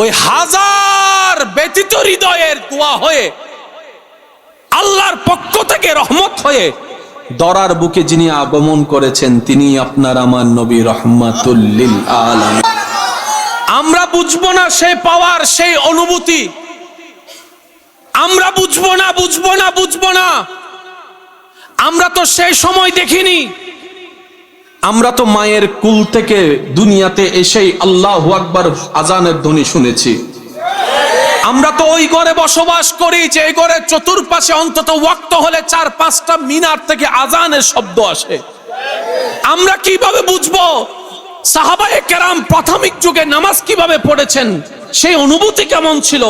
ওই হাজার ব্যতীত হৃদয়ের দোয়া হয়ে, আল্লাহর পক্ষ থেকে রহমত হয়ে দরার বুকে যিনি আগমন করেছেন তিনি আপনার আমার নবী রাহমাতুল লিল আলামিন। আমরা বুঝবো না সেই পাওয়ার, সেই অনুভূতি, আমরা বুঝবো না বুঝবো না বুঝবো না। আমরা তো সেই সময় দেখিনি, আমরা তো মায়ের কুল থেকে দুনিয়াতে এসেই আল্লাহু আকবার আজানের ধ্বনি শুনেছি। আমরা তো ওই ঘরে বসবাস করি যে ঘরে চতুর্পাশে অন্তত ওয়াক্ত হলে 4-5টা মিনার থেকে আজানের শব্দ আসে। আমরা কিভাবে বুঝবো সাহাবায়ে কেরাম প্রাথমিক যুগে নামাজ কিভাবে পড়েছেন, সেই অনুভূতি কেমন ছিল?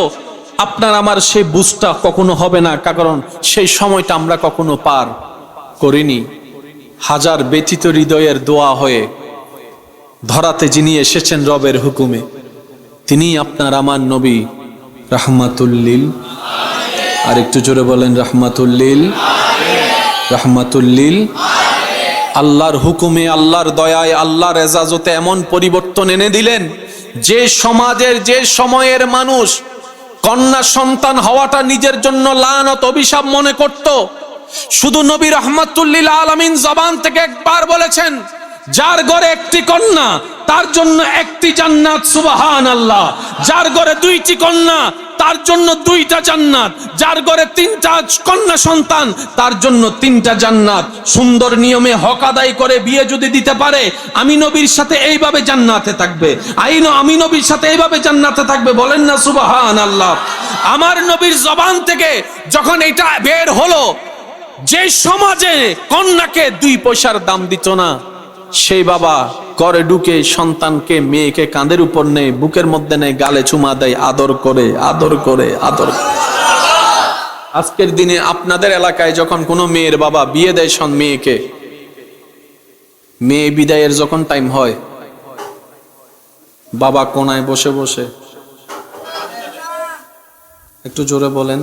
আপনার আমার সেই বুঝটা কখনো হবে না, কারণ সেই সময়টা আমরা কখনো পার করিনি। হাজার ব্যতীত হৃদয়ের দোয়া হয়ে ধরাতে যিনি এসেছেন রবের হুকুমে, তিনি আপনার আমার নবী রাহমাতুল লিল। আর একটু জোরে বলেন রাহমাতুল লিল, রাহমাতুল লিল। আল্লাহর হুকুমে, আল্লাহর দয়ায়, আল্লাহর এজাজতে এমন পরিবর্তন এনে দিলেন যে সমাজের, যে সময়ের মানুষ কন্যা সন্তান হওয়াটা নিজের জন্য লানত, অভিশাপ মনে করত, শুধু নবী রাহমাতুল লিল আলামিন জবান থেকে একবার বলেছেন, যার ঘরে একটি কন্যা তার জন্য একটি জান্নাত, সুবহানাল্লাহ। যার ঘরে 2টি কন্যা তার জন্য 2টা জান্নাত, যার ঘরে 3টা কন্যা সন্তান তার জন্য 3টা জান্নাত। সুন্দর নিয়মে হক আদায় করে বিয়ে যদি দিতে পারে, আমি নবীর সাথে এইভাবে জান্নাতে থাকবে, আমি নবীর সাথে এইভাবে জান্নাতে থাকবে। বলেন না সুবহানাল্লাহ। আমার নবীর জবান থেকে যখন এটা বের হলো, যে সমাজে কন্যাকে 2 পয়সার দাম দিত না, সেই বাবা ঘরে ঢুকে সন্তানকে, মেয়েকে কাঁধের উপর নেয়, বুকের মধ্যে নেয়, গালে চুমা দেয়, আদর করে আদর করে আদর। আজকের দিনে আপনাদের এলাকায় যখন কোনো মেয়ের বাবা বিয়ে দেয় মেয়েকে, মেয়ে বিদায়ের যখন টাইম হয়, বাবা কোনায় বসে বসে, একটু জোরে বলেন।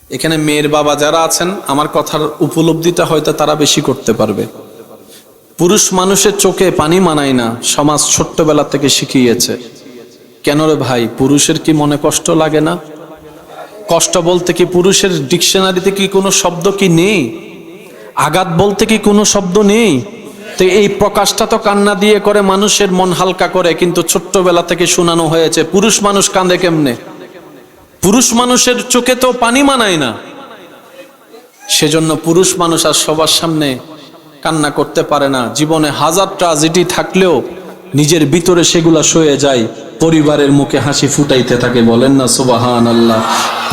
এখানে মেয়ের বাবা যারা আছেন, আমার কথার উপলব্ধিটা হয়তো তারা বেশি করতে পারবে। পুরুষ মানুষের চোখে পানি মানায় না, সমাজ ছোট্টবেলা থেকে শিখিয়েছে। কেন রে ভাই, পুরুষের কি মনে কষ্ট লাগে না? কষ্ট বলতে কি পুরুষের ডিকশনারিতে কি কোনো শব্দ কি নেই? আঘাত বলতে কি কোনো শব্দ নেই? তো এই প্রকাশটা তো কান্না দিয়ে করে, মানুষের মন হালকা করে, কিন্তু ছোট্টবেলা থেকে শোনানো হয়েছে পুরুষ মানুষ কাঁদে কেমনে, পুরুষ মানুষের চোখে তো পানি মানায় না। সেজন্য পুরুষ মানুষ আর সবার সামনে কান্না করতে পারে না। জীবনে হাজার ট্র্যাজেডি থাকলেও নিজের ভিতরে সেগুলা সয়ে যায়, পরিবারের মুখে হাসি ফুটাইতে থাকে। বলেন না সুবহানাল্লাহ।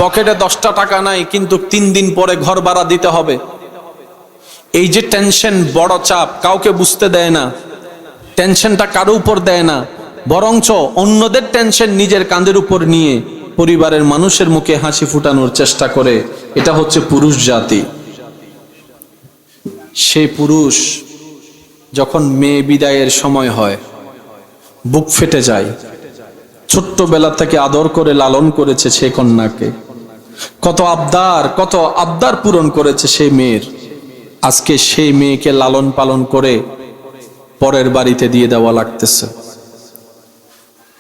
পকেটে 10টা টাকা নাই, কিন্তু 3 দিন পরে ঘর ভাড়া দিতে হবে। এই যে টেনশন, বড় চাপ, কাউকে বুঝতে দেয় না, টেনশনটা কারো উপর দেয় না, বরঞ্চ অন্যদের টেনশন নিজের কাঁধের উপর নিয়ে পরিবারের মানুষের মুখে হাসি ফুটানোর চেষ্টা করে। এটা হচ্ছে পুরুষ জাতি। সেই পুরুষ যখন মেয়ে বিদায়ের সময় হয়, বুক ফেটে যায়। ছোট্টবেলা থেকে আদর করে লালন করেছে সে কন্যাকে, কত আবদার পূরণ করেছে সেই মেয়ের। আজকে সেই মেয়েকে লালন পালন করে পরের বাড়িতে দিয়ে দেওয়া লাগতেছে।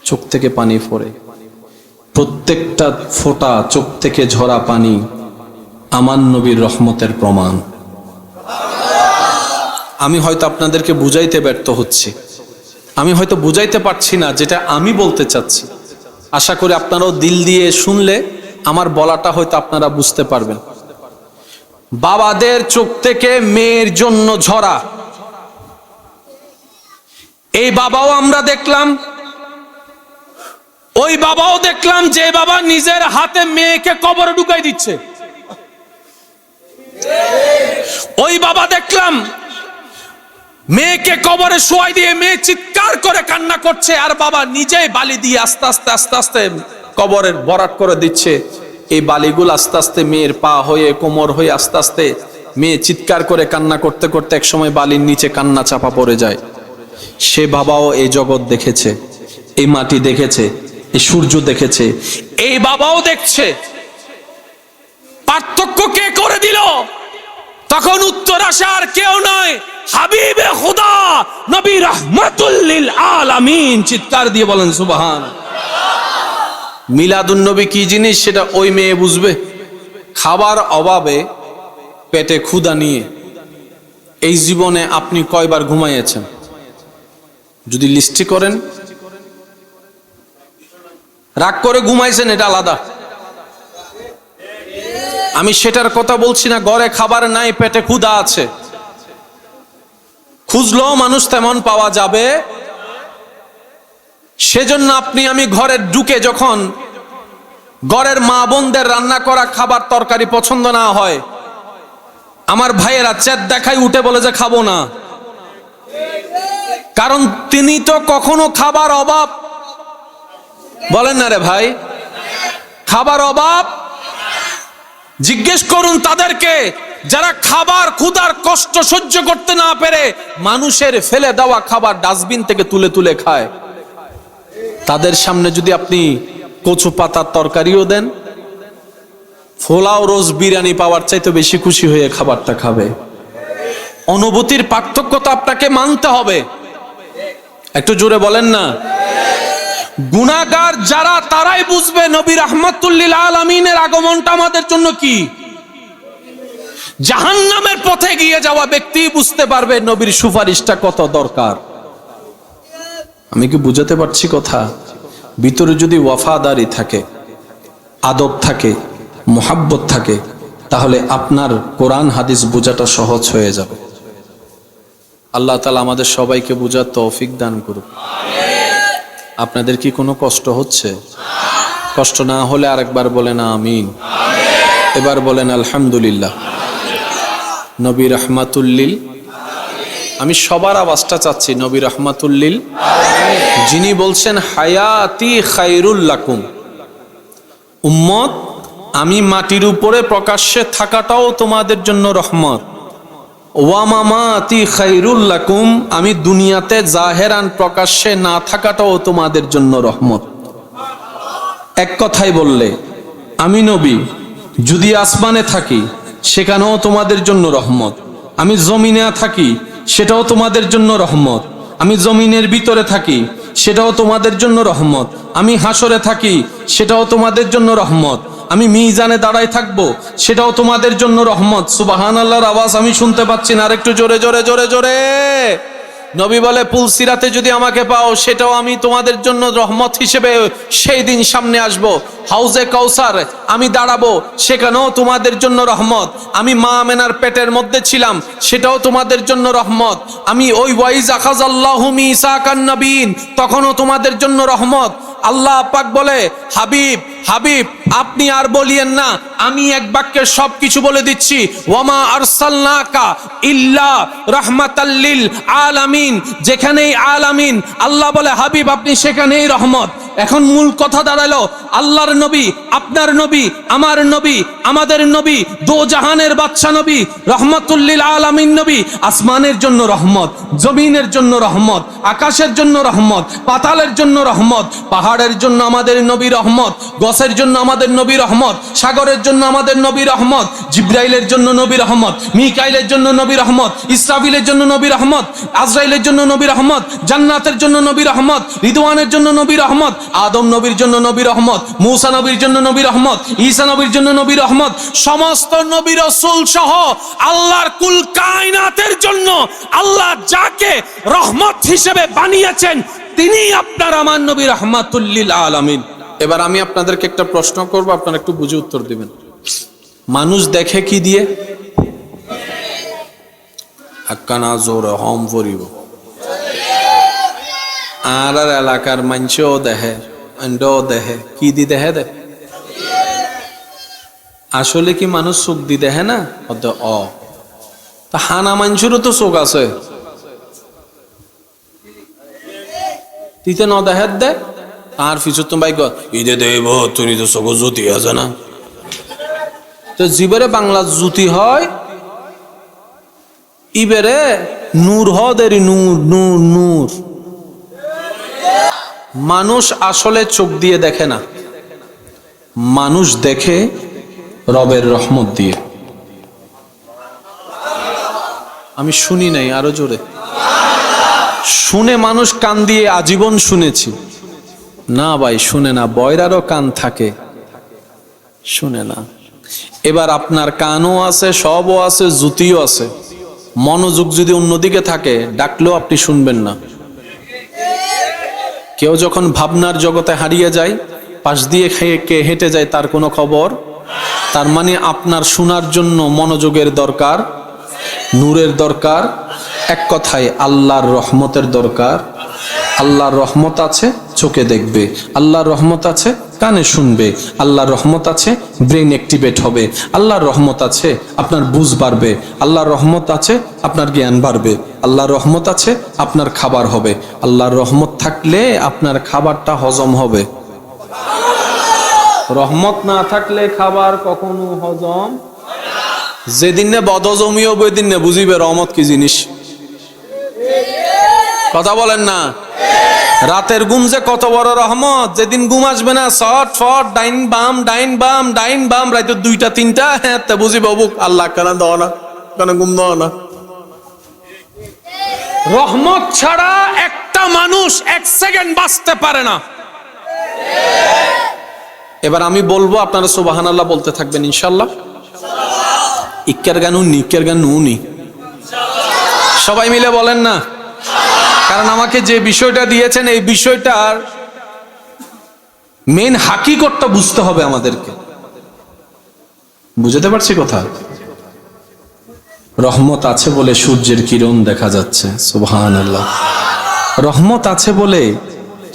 চোখ থেকে পানি পড়ে, প্রত্যেকটা ফোঁটা চোখ থেকে ঝরা পানি আমার নবীর রহমতের প্রমাণ। আমি হয়তো আপনাদেরকে বুঝাইতে ব্যর্থ হচ্ছি, আমি হয়তো বুঝাইতে পারছি না যেটা আমি বলতে চাচ্ছি। আশা করি আপনারাও দিল দিয়ে শুনলে আমার বলাটা হয়তো আপনারা বুঝতে পারবেন। বাবাদের চোখ থেকে মেয়ের জন্য ঝরা, এই বাবাও আমরা দেখলাম, ওই বাবাও দেখলাম যে বাবা নিজের হাতে মেয়েকে কবরে ঢুকাই দিচ্ছে। ওই বাবা দেখলাম মেয়েকে কবরে শোয়াই দিয়ে মেয়ে চিৎকার করে কান্না করছে, আর বাবা নিজেই বালি দিয়ে আস্তে আস্তে আস্তে আস্তে কবরের ভরাট করে দিচ্ছে। এই বালিগুলো আস্তে আস্তে মেয়ের পা হয়ে কোমর হয়ে আস্তে আস্তে মেয়ে চিৎকার করে কান্না করতে করতে এক সময় বালির নিচে কান্না চাপা পড়ে যায়। সে বাবাও এই জগৎ দেখেছে, এই মাটি দেখেছে, এই সূর্য দেখেছে, এই বাবাও দেখছে। পার্থক্য কে করে দিল? তখন উত্তর আসে আর কেউ নয়, হাবিবে খুদা নবী রাহমাতুল লিল আলামিন। চিৎকার দিয়ে বলেন সুবহান। মিলাদুন নবী কি জিনিস সেটা ওই মেয়ে বুঝবে। খাবার অভাবে পেটে ক্ষুধা নিয়ে এই জীবনে আপনি কয়বার ঘুমাইয়েছেন যদি লিস্টি করেন? রাগ করে ঘুমাইছেন এটা আলাদা, আমি সেটার কথা বলছি না। ঘরে খাবার নাই, পেটে ক্ষুধা আছে, খুঁজলেও মানুষ তেমন পাওয়া যাবে। সেজন্য আপনি আমি ঘরে ঢুকে যখন ঘরের মা বোনদের রান্না করা খাবার তরকারি পছন্দ না হয়, আমার ভাইয়েরা চেত দেখাই উঠে বলে যে খাবো না, কারণ তিনি তো কখনো খাবার অভাব বলেন না রে ভাই, খাবার অভাব। জিজ্ঞেস করুন তাদেরকে যারা খাবার ক্ষুধার কষ্ট সহ্য করতে না পেরে মানুষের ফেলে দেওয়া খাবার ডাস্টবিন থেকে তুলে তুলে খায়। তাদের সামনে যদি আপনি কচু পাতার তরকারিও দেন, পোলাও রোজ বিরিয়ানি পাওয়ার চাইতে বেশি খুশি হয়ে খাবারটা খাবে। অনুভূতির পার্থক্য তো আপনাকে মানতে হবে। একটু জোরে বলেন না। গুনাহগার যারা তারাই বুঝবে নবী রাহমাতুল লিল আলামিনের আগমনটা আমাদের জন্য কি। জাহান্নামের পথে গিয়ে যাওয়া ব্যক্তি বুঝতে পারবে নবীর সুপারিশটা কত দরকার। আমি কি বুঝাতে পারছি কথা? ভিতরে যদি ওয়াফাদারি থাকে, আদব থাকে, মোহাব্বত থাকে, তাহলে আপনার কোরআন হাদিস বোঝাটা সহজ হয়ে যাবে। আল্লাহ তাআলা আমাদের সবাইকে বোঝার তৌফিক দান করুক। আপনাদের কি কোনো কষ্ট হচ্ছে? কষ্ট না হলে আরেকবার বলেন আমিন। এবার বলেন আলহামদুলিল্লাহ। নবী রাহমাতুল লিল, আমি সবার আওয়াজটা চাচ্ছি, নবী রাহমাতুল লিল, যিনি বলছেন হায়াতি খায়রুল লাকুম। উম্মত, আমি মাটির উপরে প্রকাশ্যে থাকাটাও তোমাদের জন্য রহমত। ওয়া মামাতি খায়রুল লাকুম, আমি দুনিয়াতে জাহেরান প্রকাশ্যে না থাকাটাও তোমাদের জন্য রহমত। এক কথাই বললে, আমি নবী যদি আসমানে থাকি সেখানেও তোমাদের জন্য রহমত, আমি জমিনে থাকি সেটাও তোমাদের জন্য রহমত, আমি জমিনের ভিতরে থাকি সেটাও তোমাদের জন্য রহমত, আমি হাসরে থাকি সেটাও তোমাদের জন্য রহমত, আমি মিজানে দাঁড়ায় থাকবো সেটাও তোমাদের জন্য রহমত। সুবহানাল্লাহর আওয়াজ আমি শুনতে পাচ্ছি না, আরেকটু জোরে জোরে জোরে জোরে। নবী বলে পুলসিরাতে যদি আমাকে পাও সেটাও আমি তোমাদের জন্য রহমত হিসেবে সেই দিন সামনে আসব। হাউজে কাউসার আমি দাঁড়াবো সেখানেও তোমাদের জন্য রহমত। আমি মা আমেনার পেটের মধ্যে ছিলাম সেটাও তোমাদের জন্য রহমত। আমি ওই ওয়াইজ আখাযাল্লাহু মিসাকান নবীন তখনও তোমাদের জন্য রহমত। আল্লাহ পাক বলে হাবিব হাবিব আপনি আর বলিয়েন না, আমি এক বাক্যে সবকিছু বলে দিচ্ছি। ওয়ামা আরসালনাকা ইল্লা রাহমাতাল লিল আলামিন, যেখানেই আলামিন আল্লাহ বলে হাবিব আপনি সেখানেই রহমত। এখন মূল কথা দাঁড়ালো, আল্লাহর নবী, আপনার নবী, আমার নবী, আমাদের নবী, দো জাহানের বাদশা নবী, রহমাতুল লিল আলামিন নবী, আসমানের জন্য রহমত, জমিনের জন্য রহমত, আকাশের জন্য রহমত, পাতালের জন্য রহমত, পাহাড়ের জন্য আমাদের নবী রহমত, গছের জন্য আমাদের নবী রহমত, সাগরের জন্য আমাদের নবী রহমত, জিব্রাইলের জন্য নবী রহমত, মিকাইলের জন্য নবী রহমত, ইসরাফিলের জন্য নবী রহমত, আজরাইলের জন্য নবী রহমত, জান্নাতের জন্য নবী রহমত, রিদওয়ানের জন্য নবী রহমত, আদম নবীর জন্য নবী রহমত, মূসা নবীর জন্য নবী রহমত, ঈসা নবীর জন্য নবী রহমত, সমস্ত নবী রাসূল সহ আল্লাহর কুল কায়নাতের জন্য আল্লাহ যাকে রহমত হিসেবে বানিয়েছেন তিনি আপনার আমার নবী রাহমাতুল লিল আলামিন। এবার আমি আপনাদেরকে একটা প্রশ্ন করব, আপনারা একটু বুঝে উত্তর দিবেন। মানুষ দেখে কি দিয়ে? আক্কানা জোর হম পরিব আর এলাকার মানুষও দেখে, আন্ডও দেখে, কি দি দেখে দে আসলে কি মানুষ চোখ দি দেখে না? তা হানা মানুষেরও তো চোখ আছে, তিতে ন দেখার দে আর ফিচুর তো বাইক ঈদে দেব তুমি তো চোখ জ্যোতি আছে না, তো জীবরে বাংলা জ্যোতি হয়, ইবেরে নূর হদেরি নূর নূর নূর। মানুষ আসলে চোখ দিয়ে দেখে না, মানুষ দেখে রবের রহমত দিয়ে। আমি শুনি নাই, আরো জোরে শুনে মানুষ কান দিয়ে আজীবন শুনেছি না ভাই, শুনে না, বয়রারও কান থাকে, শুনে না। এবার আপনার কানও আছে, সবও আছে, জুতিও আছে, মনোযোগ যদি অন্যদিকে থাকে ডাকলেও আপনি শুনবেন না। কেউ যখন ভাবনার জগতে হারিয়ে যায়, পাশ দিয়ে কে হেঁটে যায় তার কোনো খবর। তার মানে আপনার শোনার জন্য মনোযোগের দরকার, নূরের দরকার, এক কথায় আল্লাহর রহমতের দরকার। আল্লাহর রহমত আছে চোখে দেখবে, আল্লাহর রহমত আছে কানে শুনবে, আল্লাহর রহমত আছে ব্রেন অ্যাক্টিভেট হবে, আল্লাহর রহমত আছে আপনার বুঝ বাড়বে, আল্লাহর রহমত আছে আপনার জ্ঞান বাড়বে, আল্লাহর রহমত আছে আপনার খাবার হবে। আল্লাহর রহমত থাকলে আপনার খাবারটা হজম হবে, রহমত না থাকলে খাবার কখনো হজম। যেদিন না বদজমি হবে ওই দিন না বুঝিবে রহমত কি জিনিস। কথা বলেন না? রাতের ঘুম যে কত বড় রহমত, যেদিন ঘুম আসবে না শর্ট ফট ডাইন বাম ডাইন বাম ডাইন বাম রাইতে 2টা 3টা, হ্যাঁ তা বুঝিবে বুক আল্লাহ কেন দাও না, কেন ঘুম দাও না। রহমত ছাড়া একটা মানুষ 1 সেকেন্ড বাঁচতে পারে না। এবার আমি বলবো, আপনারা সুবহানাল্লাহ বলতে থাকবেন ইনশাআল্লাহ। ইক্কের গান নিক্কের গান নুনি সবাই মিলে বলেন না, কারণ আমাকে যে বিষয়টা দিয়েছেন এই বিষয়টার মেন হাকিকতটা বুঝতে হবে আমাদেরকে। বুঝতে পারছি কথা? রহমত আছে বলে সূর্যের কিরণ দেখা যাচ্ছে, সুবহানাল্লাহ। রহমত আছে বলে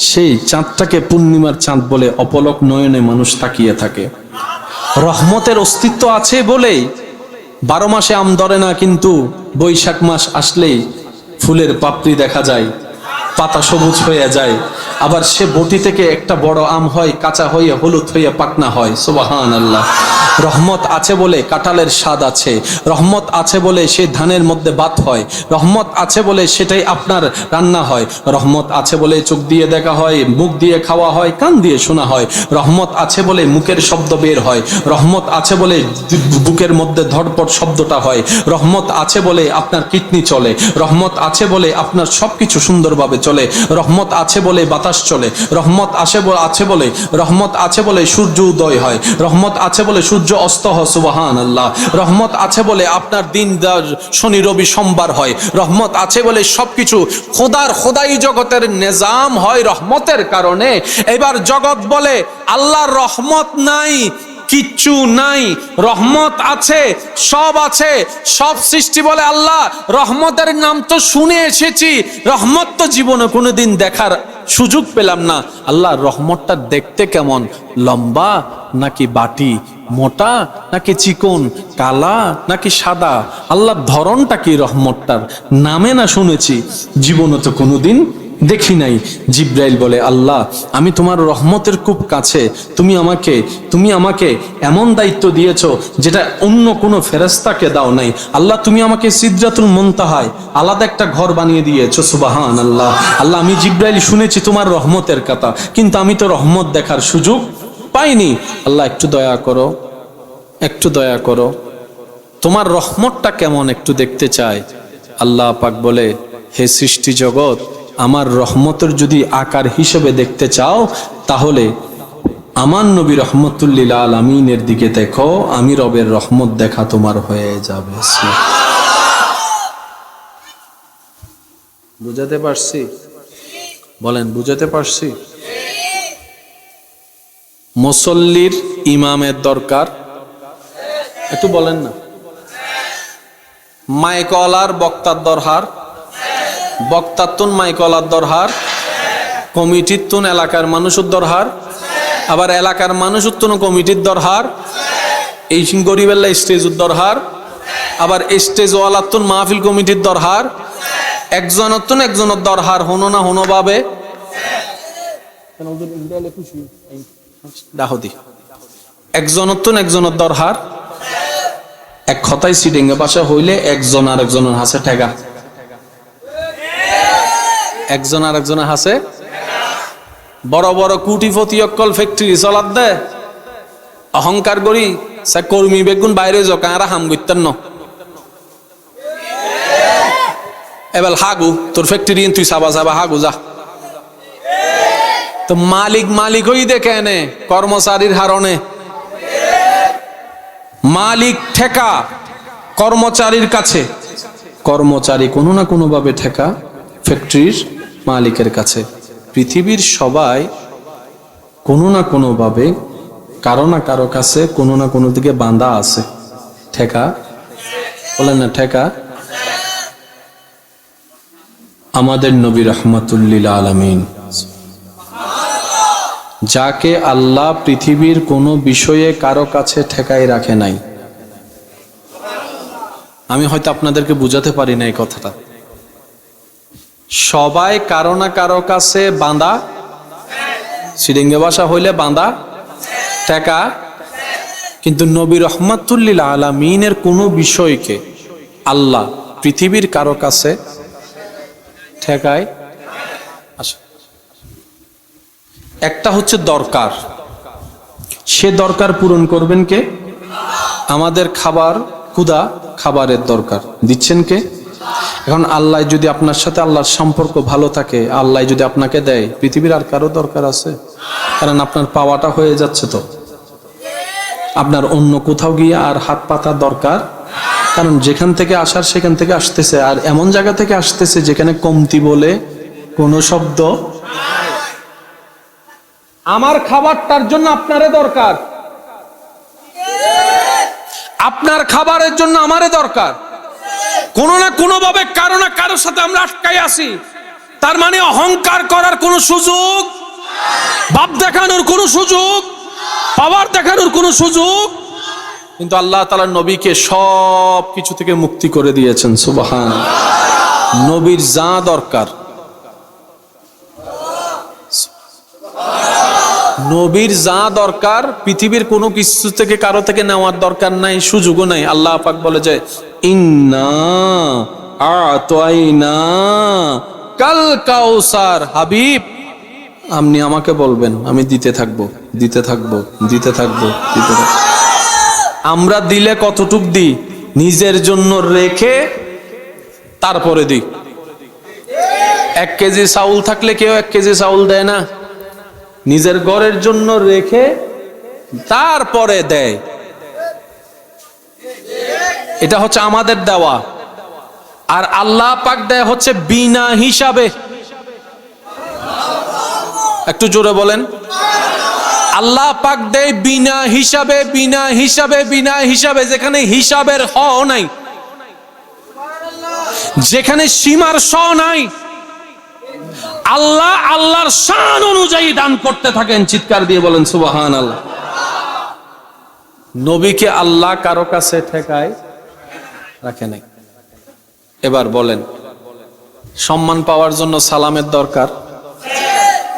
সেই চাঁদটাকে পূর্ণিমার চাঁদ বলে অপলক নয়নে মানুষ তাকিয়ে থাকে। রহমতের অস্তিত্ব আছে বলেই 12 মাসে আম ধরে না, কিন্তু বৈশাখ মাস আসলেই ফুলের পাপড়ি দেখা যায়, পাতা সবুজ হয়ে যায়, আবার সে বটি থেকে একটা বড় আম হয়, কাঁচা হয়ে হলুদ হয়ে পাকনা হয়, সুবহানাল্লাহ। রহমত আছে বলে কাঁঠালের স্বাদ আছে, রহমত আছে বলে সে ধানের মধ্যে ভাত হয়, রহমত আছে বলে সেটাই আপনার রান্না হয়, রহমত আছে বলে চোখ দিয়ে দেখা হয়, মুখ দিয়ে খাওয়া হয়, কান দিয়ে শোনা হয়, রহমত আছে বলে মুখের শব্দ বের হয়, রহমত আছে বলে বুকের মধ্যে ধড়পড় শব্দটা হয়, রহমত আছে বলে আপনার কিডনি চলে, রহমত আছে বলে আপনার সবকিছু সুন্দরভাবে চলে, রহমত আছে বলে বাতাস চলে, রহমত আছে বলে রহমত আছে বলে সূর্য উদয় হয়, রহমত আছে বলে সূর্য অস্ত হয়, সুবহানাল্লাহ। রহমত আছে বলে আপনার দিন শনি রবি সোমবার হয়, রহমত আছে বলে সবকিছু খোদাই জগতের নিজাম হয় রহমতের কারণে। এবার জগৎ বলে আল্লাহর রহমত নাই, কিচ্ছু নাই, রহমত আছে, সব আছে, সব সৃষ্টি বলে আল্লাহ রহমতের নাম তো শুনে এসেছি, রহমত তো জীবনে কোনোদিন দেখার সুযোগ পেলাম না। আল্লাহর রহমতটা দেখতে কেমন? লম্বা নাকি বাটি, মোটা নাকি চিকন, কালা নাকি সাদা? আল্লাহর ধরনটা কি রহমতটার? নামে না শুনেছি, জীবনে তো কোনোদিন দেখি নাই। জিব্রাইল বলে আল্লাহ আমি তোমার রহমতের খুব কাছে, তুমি আমাকে এমন দায়িত্ব দিয়েছো যেটা অন্য কোনো ফেরেশতাকে দাও নাই। আল্লাহ তুমি আমাকে সিদরাতুল মুনতাহায় আলাদা একটা ঘর বানিয়ে দিয়েছো, সুবহানাল্লাহ। আল্লাহ আমি জিব্রাইল শুনেছি তোমার রহমতের কথা, কিন্তু আমি তো রহমত দেখার সুযোগ পাইনি। আল্লাহ একটু দয়া করো, একটু দয়া করো, তোমার রহমতটা কেমন একটু দেখতে চাই। আল্লাহ পাক বলে হে সৃষ্টি জগৎ, আমার রহমতের যদি আকার হিসেবে দেখতে চাও তাহলে আমার নবী রহমতুল্লিল আলামিনের দিকে দেখো, আমি রবের রহমত দেখা তোমার হয়ে যাবে। বুঝাতে পারছি? বলেন বুঝাতে পারছি? মুসল্লির ইমামের দরকার, একটু বলেন না। মাইকলার বক্তার দরকার, বক্তার তুন মাইকলার দরকার, কমিটির তুন এলাকার মানুষের দরকার, আবার এলাকার মানুষের তুন কমিটির দরকার, এই গরিবেল্লা স্টেজের দরকার, আবার স্টেজ ওয়ালাতুন মাহফিল কমিটির দরকার, একজনতুন একজনের দরকার, হনো না হনো ভাবে একজনতুন একজনের দরকার। এক কথায় সিডিঙ্গে বাসা হইলে একজন আর একজনের হাসে ঠেকা, একজন আর একজনের হাসে। বড় বড় কুটিপতি অক্কল ফ্যাক্টরি চলাত দে, অহংকার করি সে কর্মী বেগুন বাইরে জোকারা হাম করতেন ন এবার হাগু তোর ফ্যাক্টরি তুই সাবা সাবা হাগু যা। তো মালিক হই দেখে এনে কর্মচারীর হারণে, মালিক ঠেকা কর্মচারীর কাছে, কর্মচারী কোনো না কোনো ভাবে ঠেকা ফ্যাক্টরির মালিকের কাছে। পৃথিবীর সবাই কোনো না কোনো ভাবে কারো না কারো কাছে কোনো না কোনো দিকে বাঁধা আছে, ঠেকা বলেন না ঠেকা। আমাদের নবী রহমাতুল্লিল আলামিন, যাকে আল্লাহ পৃথিবীর কোনো বিষয়ে কারো কাছে ঠেকাই রাখে নাই। আমি হয়তো আপনাদেরকে বুঝাতে পারি না এই কথাটা। সবাই কারো না কারো কাছে বাঁধা, সিডিঙ্গে ভাষা হইলে বাঁধা ঠেকা, কিন্তু নবী রহমাতুল্লিল আলামিনের কোনো বিষয়কে আল্লাহ পৃথিবীর কারো কাছে ঠেকায়। একটা হচ্ছে দরকার, সে দরকার পূরণ করবেন কে? আমাদের খাবার ক্ষুধা, খাবারের দরকার দিচ্ছেন কে? এখন আল্লাহ যদি আপনার সাথে আল্লাহর সম্পর্ক ভালো থাকে, আল্লাহ যদি আপনাকে দেয়, পৃথিবীর আর কারো দরকার আছে? কারণ আপনার পাওয়াটা হয়ে যাচ্ছে, তো আপনার অন্য কোথাও গিয়ে আর হাত পাতা দরকার, কারণ যেখান থেকে আসার সেখান থেকে আসতেছে, আর এমন জায়গা থেকে আসতেছে যেখানে কমতি বলে কোনো শব্দ। আমার খাবারটার জন্য আপনারে দরকার, আপনার খাবারের জন্য আমারে দরকার। কোনো না কোনো ভাবে কারো না কারোর সাথে আমরা আটকাই আছি। তার মানে অহংকার করার কোনো সুযোগ, ভাব দেখানোর কোনো সুযোগ, পাওয়ার দেখানোর কোনো সুযোগ। কিন্তু আল্লাহ তাআলা নবীকে সব কিছু থেকে মুক্তি করে দিয়েছেন। সুবহানাল্লাহ। নবীর যা দরকার, নবীর যা দরকার পৃথিবীর কোনো কিছু থেকে কারো থেকে নেওয়ার দরকার নাই, সুযোগও নাই। আল্লাহ পাক বলে যে ইন্না আতাইনা কাল কাউসার, হাবিব আপনি আমাকে বলবেন, আমি দিতে থাকবো দিতে থাকবো দিতে থাকবো দিতে থাকবো। আমরা দিলে কতটুক দিই? নিজের জন্য রেখে তারপরে দিই। 1 কেজি চাউল থাকলে কেউ 1 কেজি চাউল দেয় না, নিজের ঘরের জন্য রেখে তারপরে দেয়। এটা হচ্ছে আমাদের দেওয়া। আর আল্লাহ পাক দেয় হচ্ছে বিনা হিসাবে। একটু জোরে বলেন। আল্লাহ পাক দেয় বিনা হিসাবে, বিনা হিসাবে, বিনা হিসাবে। যেখানে হিসাবের হ নাই, যেখানে সীমার স নাই, আল্লাহ আল্লাহর শান অনুযায়ী দান করতে থাকেন। চিৎকার দিয়ে বলেন সুবহানাল্লাহ। নবীকে আল্লাহ কারো কাছে ঠেকায় রাখে নাই। এবার বলেন, সম্মান পাওয়ার জন্য সালামের দরকার।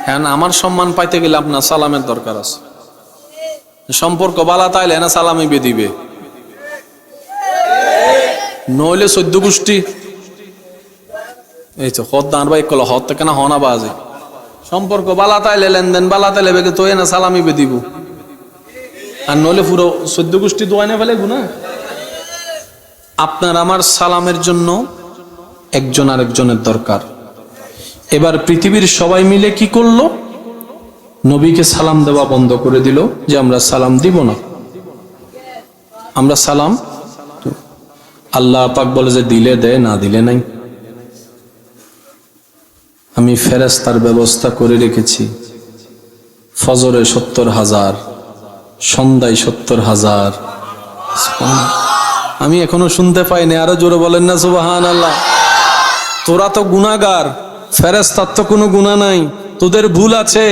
হ্যাঁ, আমার সম্মান পাইতে গেলে আপনার সালামের দরকার আছে। সম্পর্ক বালা তাইলে না সালামি দিবে, নইলে 14 গোষ্ঠী। এই তো হদ দাঁড় ভাই কল হদ থেকে না হনা বাজে। সম্পর্ক বালা তাইলে, লেনদেন বালা তাইলে বেগে তো না সালামি দিব, আর নইলে পুরো 14 গোষ্ঠী দোয়া না ফেলে গুনা। আপনার আমার সালামের জন্য একজন আরেকজনের দরকার। এবার পৃথিবীর সবাই মিলে কি করলো? নবীকে সালাম দেওয়া বন্ধ করে দিল, যে আমরা সালাম দিব না, আমরা সালাম। আল্লাহ পাক বলে যে দিলে দেয়, না দিলে নাই। আমি ফেরেশতার ব্যবস্থা করে রেখেছি। ফজরে 70,000, সন্ধ্যায় 70,000। আমি এখনো শুনতে পাইনি, আরো জোরে বলেন না সুবহানাল্লাহ। তোরা তো গুনাহগার, ফেরেশতার তো কোনো গুনাহ নাই, তোদের ভুল আছে,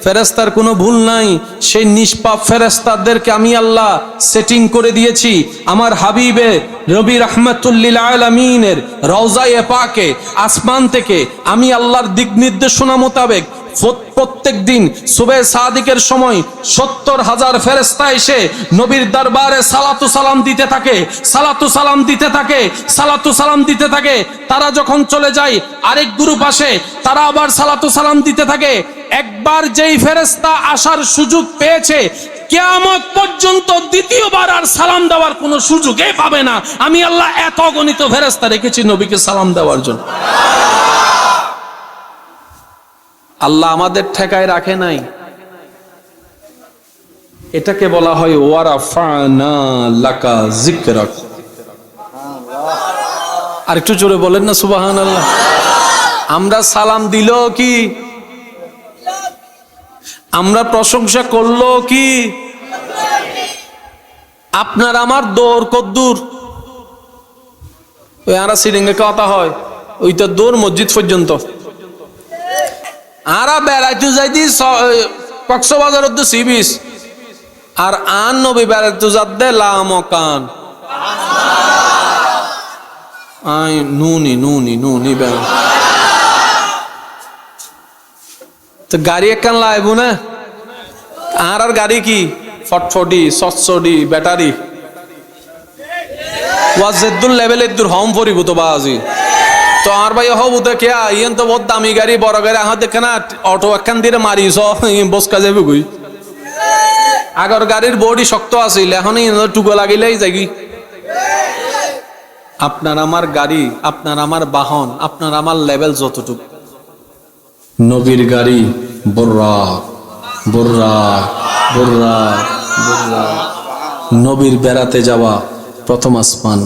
ফেরেশতার কোনো ভুল নাই। সেই নিষ্পাপ ফেরেশতাদেরকে আমি আল্লাহ সেটিং করে দিয়েছি আমার হাবিবে নবী রাহমাতুল লিল আলামিনের রওজায়ে পাকে। আসমান থেকে আমি আল্লাহর দিক নির্দেশনা মোতাবেক প্রত্যেক দিন সুবহে সাদিকের সময় 70,000 ফেরেশতা এসে নবীর দরবারে সালাতু সালাম দিতে থাকে, সালাতু সালাম দিতে থাকে, সালাতু সালাম দিতে থাকে। তারা যখন চলে যায় আরেক গ্রুপ আসে, তারা আবার সালাতু সালাম দিতে থাকে। একবার যেই ফেরেশতা আসার সুযোগ পেয়েছে, কিয়ামত পর্যন্ত দ্বিতীয়বার আর সালাম দেওয়ার কোনো সুযোগই পাবে না। আমি আল্লাহ এত অগণিত ফেরেশতা রেখেছি নবীকে সালাম দেওয়ার জন্য। আল্লাহ আমাদের ঠেকায় রাখে নাই। এটাকে বলা হয় ওয়ারাফানা লাকা যিকরাক। আর একটু জোরে বলেন না সুবহানাল্লাহ। আমরা সালাম দিল কি, আমরা প্রশংসা করলো কি, আপনার আমার দৌড় কদ্দূর? ওই আরা সিরিঙ্গে কথা হয়, ওইটা দৌড় মসজিদ পর্যন্ত। আরা বেড়াইতে যাইতি কক্সবাজার তো সি বিচ, আর আন নবী বেড়াইতে যাতে লামকান আই নুনি নুনি নুনি বেড়া তো গাড়ি একখান লাইব না। আর গাড়ি কি ফটফটি সটসটি ব্যাটারি ওয়াজেদুল লেভেলের দূর হোম পরিব তো বাজি তো আর ভাই হব তো কে ইয়েন তো বহুত দামি গাড়ি বড় গাড়ি আহ দেখে না অটো একখান দিয়ে মারিস বসকা যাবে কই। আগর গাড়ির বডি শক্ত আছিল, এখন টুকো লাগিলেই যাগি। আপনার আমার গাড়ি, আপনার আমার বাহন, আপনার আমার লেভেল যতটুকু। নবীর গাড়ি বর্রা বর্রা বর্রা বর্রা। নবীর বেড়াতে যাওয়া প্রথম আসমান,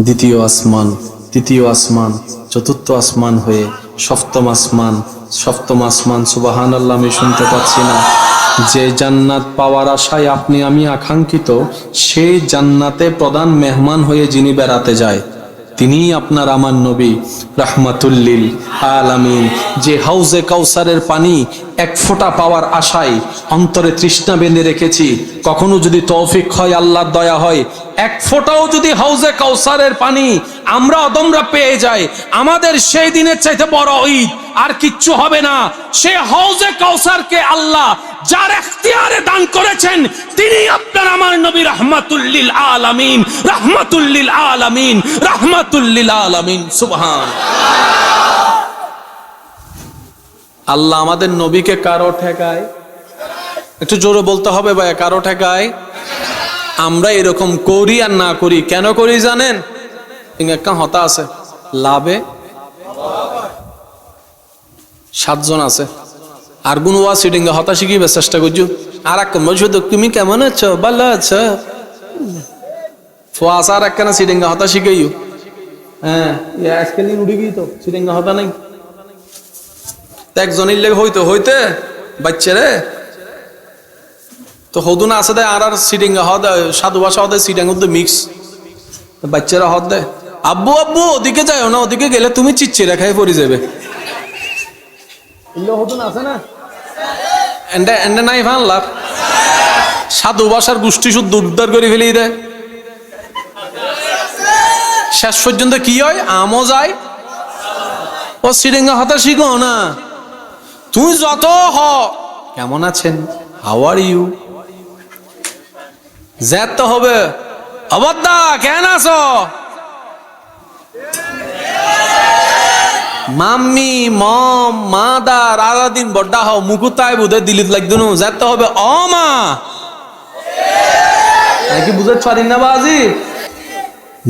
দ্বিতীয় আসমান, তৃতীয় আসমান, চতুর্থ আসমান হয়ে সপ্তম আসমান, সপ্তম আসমান। সুবহানাল্লাহ, আমি শুনতে পাচ্ছি না। যে জান্নাত পাওয়ার আশায় আপনি আমি আকাঙ্ক্ষিত, সেই জান্নাতে প্রধান মেহমান হয়ে যিনি বেড়াতে যায় তিনি আপনার আমার নবী রাহমাতুল লিল আলামিন। যে হাউজে কাউসারের পানি এক ফোঁটা পাওয়ার আশায় অন্তরে তৃষ্ণা বেঁধে রেখেছি, কখনো যদি তৌফিক হয়, আল্লাহর দয়া হয়, এক ফোঁটাও যদি হাউজে কাউসারের পানি আমরা অদমরা পেয়ে যাই, আমাদের সেই দিনের চাইতে বড় ঈদ আর কিচ্ছু হবে না। সে হাউজে কাউসারকে আল্লাহ যার ইখতিয়ারে দান করেছেন তিনি আপনার আমার নবী রাহমাতুল লিল আলামিন, রাহমাতুল লিল আলামিন, রাহমাতুল লিল আলামিন। সুবহান আল্লাহ। আমাদের নবীকে কারো ঠেকায়, একটু জোরে বলতে হবে ভাই, কারো ঠেকায়? আমরা এরকম করি আর না করি, কেন করি জানেন? একটা হতা আছে, লাভে 7 জন আছে, আর গুনওয়া সিটিং হতা শিখিবে চেষ্টা করছো। আর এক শুধু তুমি কেমন আছো, ভালো আছো, ফোয়াশার একখানা সিটিং হতা শিখাইও। হ্যাঁ, আজকাল উঠে গিয়ে তো সিটিং হতা নাই। একজনের লেগে হইতে হইতে বাচ্চারে তো হদুনা আছে দেয়, আর সিটিং হদ সাধু ভাষা হদে সিটিং মিক্স। বাচ্চারা হদ দেয়, আব্বু আব্বু ওদিকে যাও না, ওদিকে গেলে তুমি চিচ্ছি রেখায় পড়ে যাবে। আছে না এন্ডে এন্ডে নাই ভান লাভ। সাধু ভাষার গোষ্ঠী শুদ্ধ উদ্ধার করে ফেলে দেয়। শেষ পর্যন্ত কি হয়, আমও যায়। ও সিটিঙ্গা হতা শিখো না, তুমি যত কেমন আছেন, হাউ আর ইউ, যেতে হবে অবদ্দা কেন আছো, মাম্মি মম মাদার আলাদিন বড্ডা হও মুকুতায় বুধে দিলিত লাগতো না, যেতে হবে অ মা নাকি বুঝতে পারি না বাজি।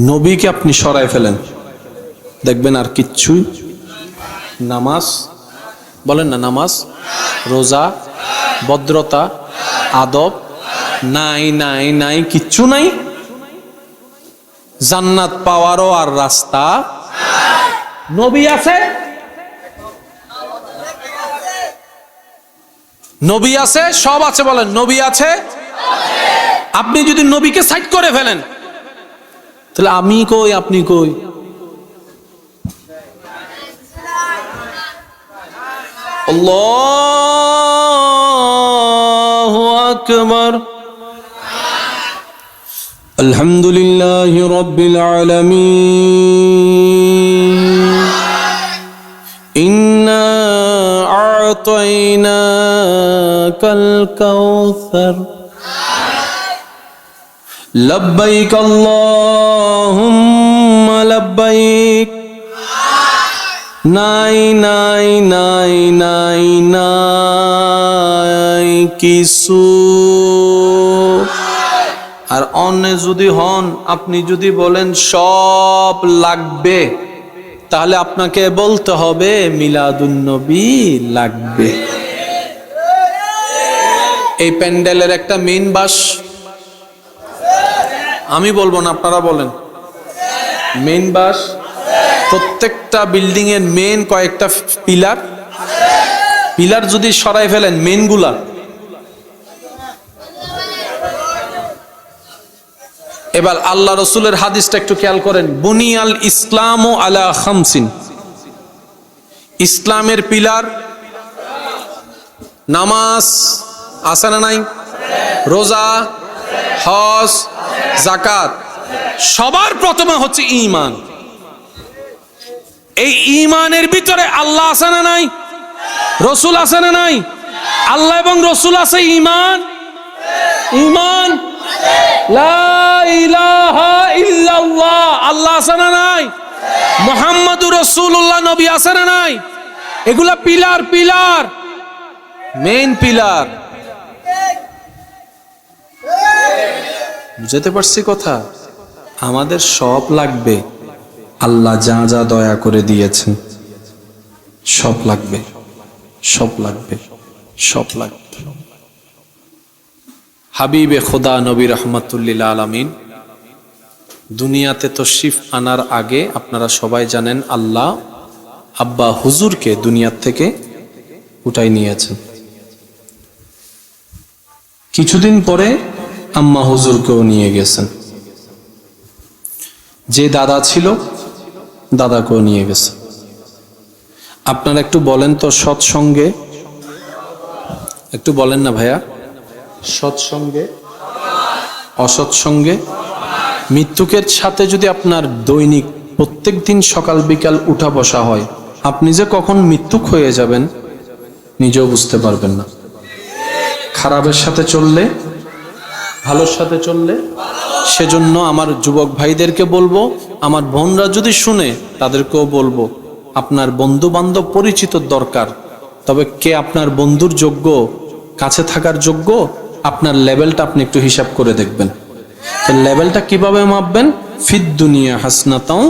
নবীকে আপনি সরাই ফেলেন, দেখবেন আর কিচ্ছুই। নামাজ বলেন না, নামাজ রোজা ভদ্রতা আদব নাই নাই নাই, কিচ্ছু নাই। জান্নাত পাওয়ারও আর রাস্তা নবী আছে, নবী আছে, সব আছে। বলেন নবী আছে। আপনি যদি নবীকে সাইড করে ফেলেন তাহলে আমি কই আপনি কই? আল্লাহ আকবার। আলহামদুলিল্লাহি রাব্বিল আলামিন। ইন্না আ'তাইনাকাল কাউসার। লব্বাইক আল্লাহুম্মা লব্বাইক। নাই নাই নাই নাই নাই কিছু। আর অন্য যদি হন, আপনি যদি বলেন সব লাগবে, তাহলে আপনাকে বলতে হবে মিলাদুন নবী লাগবে। এই প্যান্ডেলের একটা মেইন বাস আমি বলবো না, আপনারা বলেন। মেইন বাস, প্রত্যেকটা বিল্ডিং এর মেইন কয়েকটা পিলার, পিলার যদি সরাই ফেলেন মেইনগুলা, এবার আল্লাহ রসুলের হাদিসটা একটু খেয়াল করেন। বুনিয়াল ইসলামু আলা খামসিন। ইসলামের পিলার নামাজ আছে না নাই? রোজা, হজ, যাকাত। সবার প্রথমে হচ্ছে ঈমান। এই ঈমানের ভিতরে আল্লাহ আছে না নাই? রসুল আছে না নাই? আল্লাহ এবং রসুল আছে, ঈমান। ঈমান লা ইলাহা ইল্লাল্লাহ, আল্লাহ আছে না নাই? মুহাম্মাদুর রাসূলুল্লাহ নবী আছে না নাই? এগুলা পিলার, পিলার, মেইন পিলার। বুঝতে পারছি কথা? আমাদের সব লাগবে। আল্লাহ যা যা দয়া করে দিয়েছেন সব লাগবে, সব লাগবে, সব লাগবে। হাবিবে খোদা নবী রহমাতুল্লিল আলামিন দুনিয়াতে তশরিফ আনার আগে আপনারা সবাই জানেন আল্লাহ আব্বা হুজুরকে দুনিয়ার থেকে উঠাই নিয়েছেন। কিছুদিন পরে আম্মা হুজুরকেও নিয়ে গেছেন। যে দাদা ছিল দাদাকেও নিয়ে গেছেন। আপনারা একটু বলেন তো, সৎসঙ্গে একটু বলেন না ভাইয়া, সৎসঙ্গে অসৎসঙ্গে মৃত্যুকের সাথে যদি আপনার দৈনিক প্রত্যেক দিন সকাল বিকাল উঠা বসা হয়, আপনি যে কখন মৃত্যুক হয়ে যাবেন নিজেও বুঝতে পারবেন না। খারাপের সাথে চললে, ভালোর সাথে চললে। সেজন্য আমার যুবক ভাইদেরকে বলবো, আমার বোনরা যদি শুনে তাদেরকেও বলবো, আপনার বন্ধু বান্ধব পরিচিত দরকার, তবে কে আপনার বন্ধুর যোগ্য, কাছে থাকার যোগ্য, আপনার লেভেলটা আপনি একটু হিসাব করে দেখবেন। তো লেভেলটা কিভাবে মাপবেন? ফিদ দুনিয়া হাসনাতাও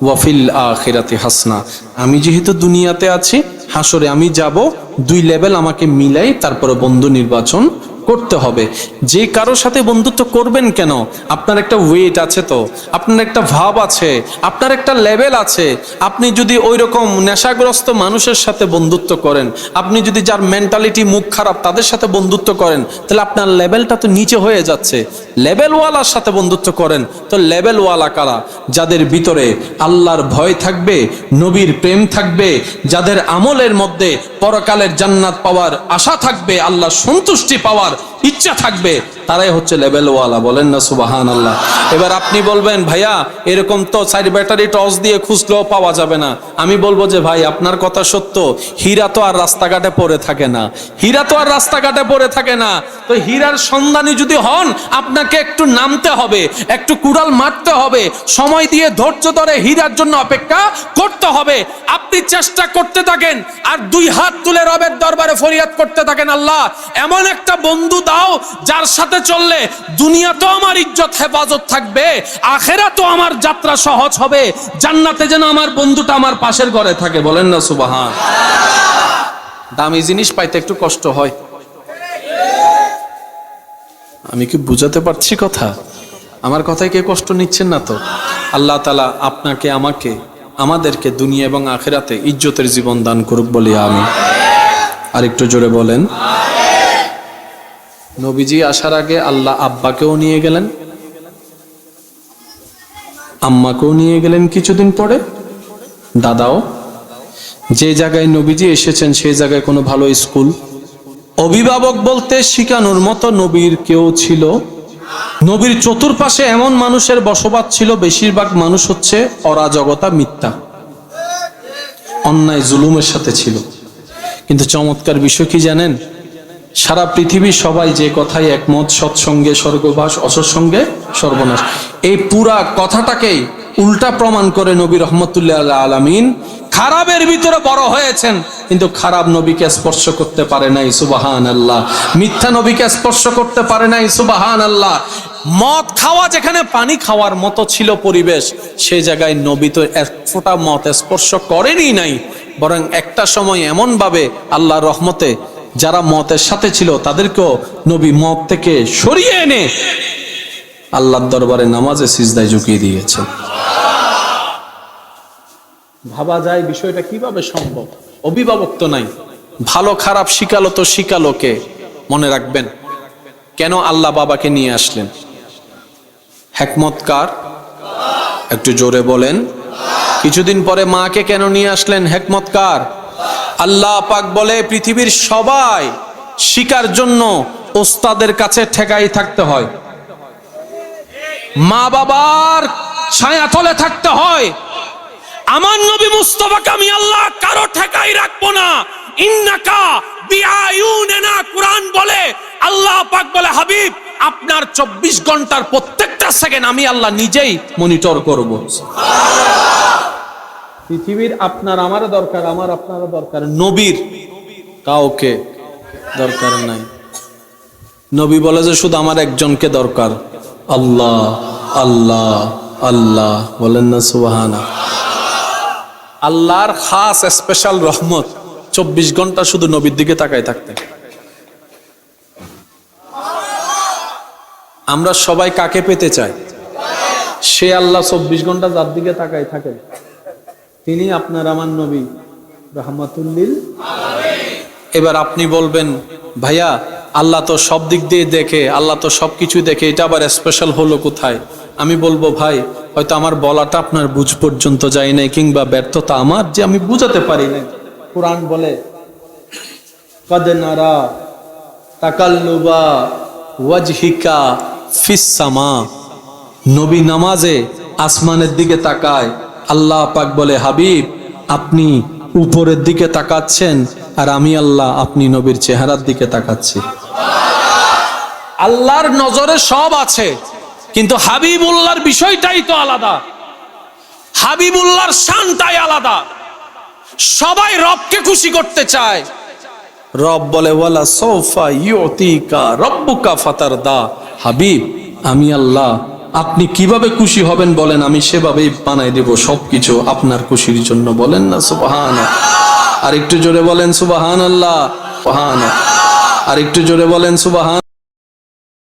ওয়া ফিল আখিরাতি হাসনা। আমি যেহেতু দুনিয়াতে আছি, হাসরে আমি যাব, দুই লেভেল আমাকে মিলাই তারপরে বন্ধু নির্বাচন করতে হবে। যে কারোর সাথে বন্ধুত্ব করবেন কেন, আপনার একটা ওয়েট আছে, তো আপনার একটা ভাব আছে, আপনার একটা লেভেল আছে। আপনি যদি ওই রকম নেশাগ্রস্ত মানুষের সাথে বন্ধুত্ব করেন, আপনি যদি যার মেন্টালিটি মুখ খারাপ তাদের সাথে বন্ধুত্ব করেন, তাহলে আপনার লেভেলটা তো নিচে হয়ে যাচ্ছে। লেভেলওয়ালার সাথে বন্ধুত্ব করেন। তো লেভেলওয়ালা কারা? যাদের ভিতরে আল্লাহর ভয় থাকবে, নবীর প্রেম থাকবে, যাদের আমলের মধ্যে পরকালের জান্নাত পাওয়ার আশা থাকবে, আল্লাহ সন্তুষ্টি পাওয়ার ইচ্ছা থাকবে, তারাই হচ্ছে লেভেলওয়ালা। বলেন না সুবহানাল্লাহ। এবার আপনি বলবেন ভাইয়া এরকম তো 4 ব্যাটারি টর্চ দিয়ে খুঁজলেও পাওয়া যাবে না। আমি বলবো যে ভাই আপনার কথা সত্য, হীরা তো আর রাস্তাঘাটে পড়ে থাকে না, হীরা তো আর রাস্তাঘাটে পড়ে থাকে না। তো হীরার সন্ধানী যদি হন, আপনাকে একটু নামতে হবে, একটু কুড়াল মারতে হবে, সময় দিয়ে ধৈর্য ধরে হীরার জন্য অপেক্ষা করতে হবে। আপনি চেষ্টা করতে থাকেন আর 2 হাত তুলে রবের দরবারে ফরিয়াদ করতে থাকেন, আল্লাহ এমন একটা বন্ধু দাও যার সাথে চললে দুনিয়াতেও আমার ইজ্জত হেফাজত থাকবে, আখিরাতেও আমার যাত্রা সহজ হবে, জান্নাতে যেন আমার বন্ধুটা আমার পাশের ঘরে থাকে। বলেন না সুবহান। দামি জিনিস পাইতে একটু কষ্ট হয়। আমি কি বুঝাতে পারছি কথা? আমার কথায় কে কষ্ট নিচ্ছেন না তো? আল্লাহ তাআলা আপনাকে, আমাকে, আমাদেরকে দুনিয়া এবং আখিরাতে ইজ্জতের জীবন দান করুক বলি আমিন। আর একটু জোরে বলেন। নবীজি আসার আগে আল্লাহ আব্বাকেও নিয়ে গেলেন, আম্মাকেও নিয়ে গেলেন, কিছুদিন পরে দাদাও। যে জায়গায় নবীজি এসেছেন সেই জায়গায় কোনো ভালো স্কুল, অভিভাবক বলতে শিখানোর মতো নবীর কেউ ছিল? নবীর চতুর্পাশে এমন মানুষের বসবাস ছিল, বেশিরভাগ মানুষ হচ্ছে অরাজকতা, মিথ্যা, অন্যায়, জুলুমের সাথে ছিল। কিন্তু চমৎকার বিষয় কি জানেন? সারা পৃথিবীর সবাই যে কথাই একমত, সৎসঙ্গে স্বর্গবাস, অসৎসঙ্গে সর্বনাশ। এই পুরা কথাটাকেই উল্টা প্রমাণ করে নবী রহমতুল্লাহ আলামিন খারাপের ভিতরে বড় হয়েছেন, কিন্তু খারাপ নবীকে স্পর্শ করতে পারে নাই, সুবহানাল্লাহ। মিথ্যা নবীকে স্পর্শ করতে পারে নাই, সুবহানাল্লাহ। মদ খাওয়া যেখানে পানি খাওয়ার মতো ছিল পরিবেশ, সেই জায়গায় নবী তো এক ফোঁটা মদ স্পর্শ করেনি নাই, বরং একটা সময় এমন ভাবে আল্লাহর রহমতে যারা মতের সাথে ছিল তাদেরকেও নবী মত থেকে সরিয়ে এনে আল্লাহর দরবারে নামাজে সিজদায় ঝুঁকিয়ে দিয়েছেন। ভাবা যায় বিষয়টা কিভাবে সম্ভব? অভিভাবক তো নাই, ভালো খারাপ শিখালো তো শিখালো কে? মনে রাখবেন, কেন আল্লাহ বাবাকে নিয়ে আসলেন? হিকমত কার? একটু জোরে বলেন। কিছুদিন পরে মাকে কেন নিয়ে আসলেন? হিকমত কার? আল্লাহ পাক বলে পৃথিবীর সবাই শিকার জন্য ওস্তাদের কাছে ঠেকাই থাকতে হয়, মা বাবার ছায়াতলে থাকতে হয়। আমার নবী মুস্তাফাকে আমি আল্লাহ কারো ঠেকাই রাখবো না। ইন্নাকা বিআয়ুনিনা, কুরআন বলে, আল্লাহ পাক বলে, হাবিব আপনার 24 ঘন্টার প্রত্যেকটা সেকেন্ড আমি আল্লাহ নিজেই মনিটর করব। পৃথিবীর আপনার আমার দরকার, আমার আপনার দরকার, নবীর কাউকে দরকার নাই। নবী বলে যে শুধু আমার একজনকে দরকার, আল্লাহ আল্লাহ আল্লাহ, বলেন না সুবহানাল্লাহ। আল্লাহর খাস স্পেশাল রহমত, 24 ঘন্টা শুধু নবীর দিকে তাকায় থাকতেন। আমরা সবাই কাকে পেতে চাই? সে আল্লাহ 24 ঘন্টা যার দিকে তাকায় থাকেন, তিনি আপনার আমার নবী রাহমাতুল-লিল আলামিন। এবার আপনি বলবেন, ভাইয়া আল্লাহ তো সব দিক দিয়ে দেখে, আল্লাহ তো সবকিছু দেখে, এটা আবার স্পেশাল হলো কোথায়? আমি বলবো, ভাই হয়তো আমার বলাটা আপনার বুঝ পর্যন্ত যায় নাই, কিংবা ব্যর্থতা আমার যে আমি বুঝাতে পারি না। কোরআন বলে, কদ নারা তাকাল্লুবা ওয়াজহিকা ফিস সামা, নবী নামাজে আসমানের দিকে তাকায়, আল্লাহ পাক বলে, হাবিব আপনি উপরের দিকে তাকাচ্ছেন, আর আমি আল্লাহ আপনি নবীর চেহারার দিকে তাকাচ্ছি। আল্লাহর নজরে সব আছে, কিন্তু হাবিবুল্লাহর বিষয়টাই তো আলাদা, হাবিবুল্লাহর শানটাই আলাদা। সবাই রবকে খুশি করতে চায়, রব বলে, ওয়ালা সৌফা ইউতিকা রব্বুকা ফাতারদা, হাবিব আমি আল্লাহ আপনি কিভাবে খুশি হবেন বলেন, আমি সেভাবেই বানাই দেব সবকিছু আপনার খুশির জন্য। বলেন না সুবহানাল্লাহ। আর একটু জোরে বলেন সুবহানাল্লাহ, সুবহানাল্লাহ। আর একটু জোরে বলেন সুবহান।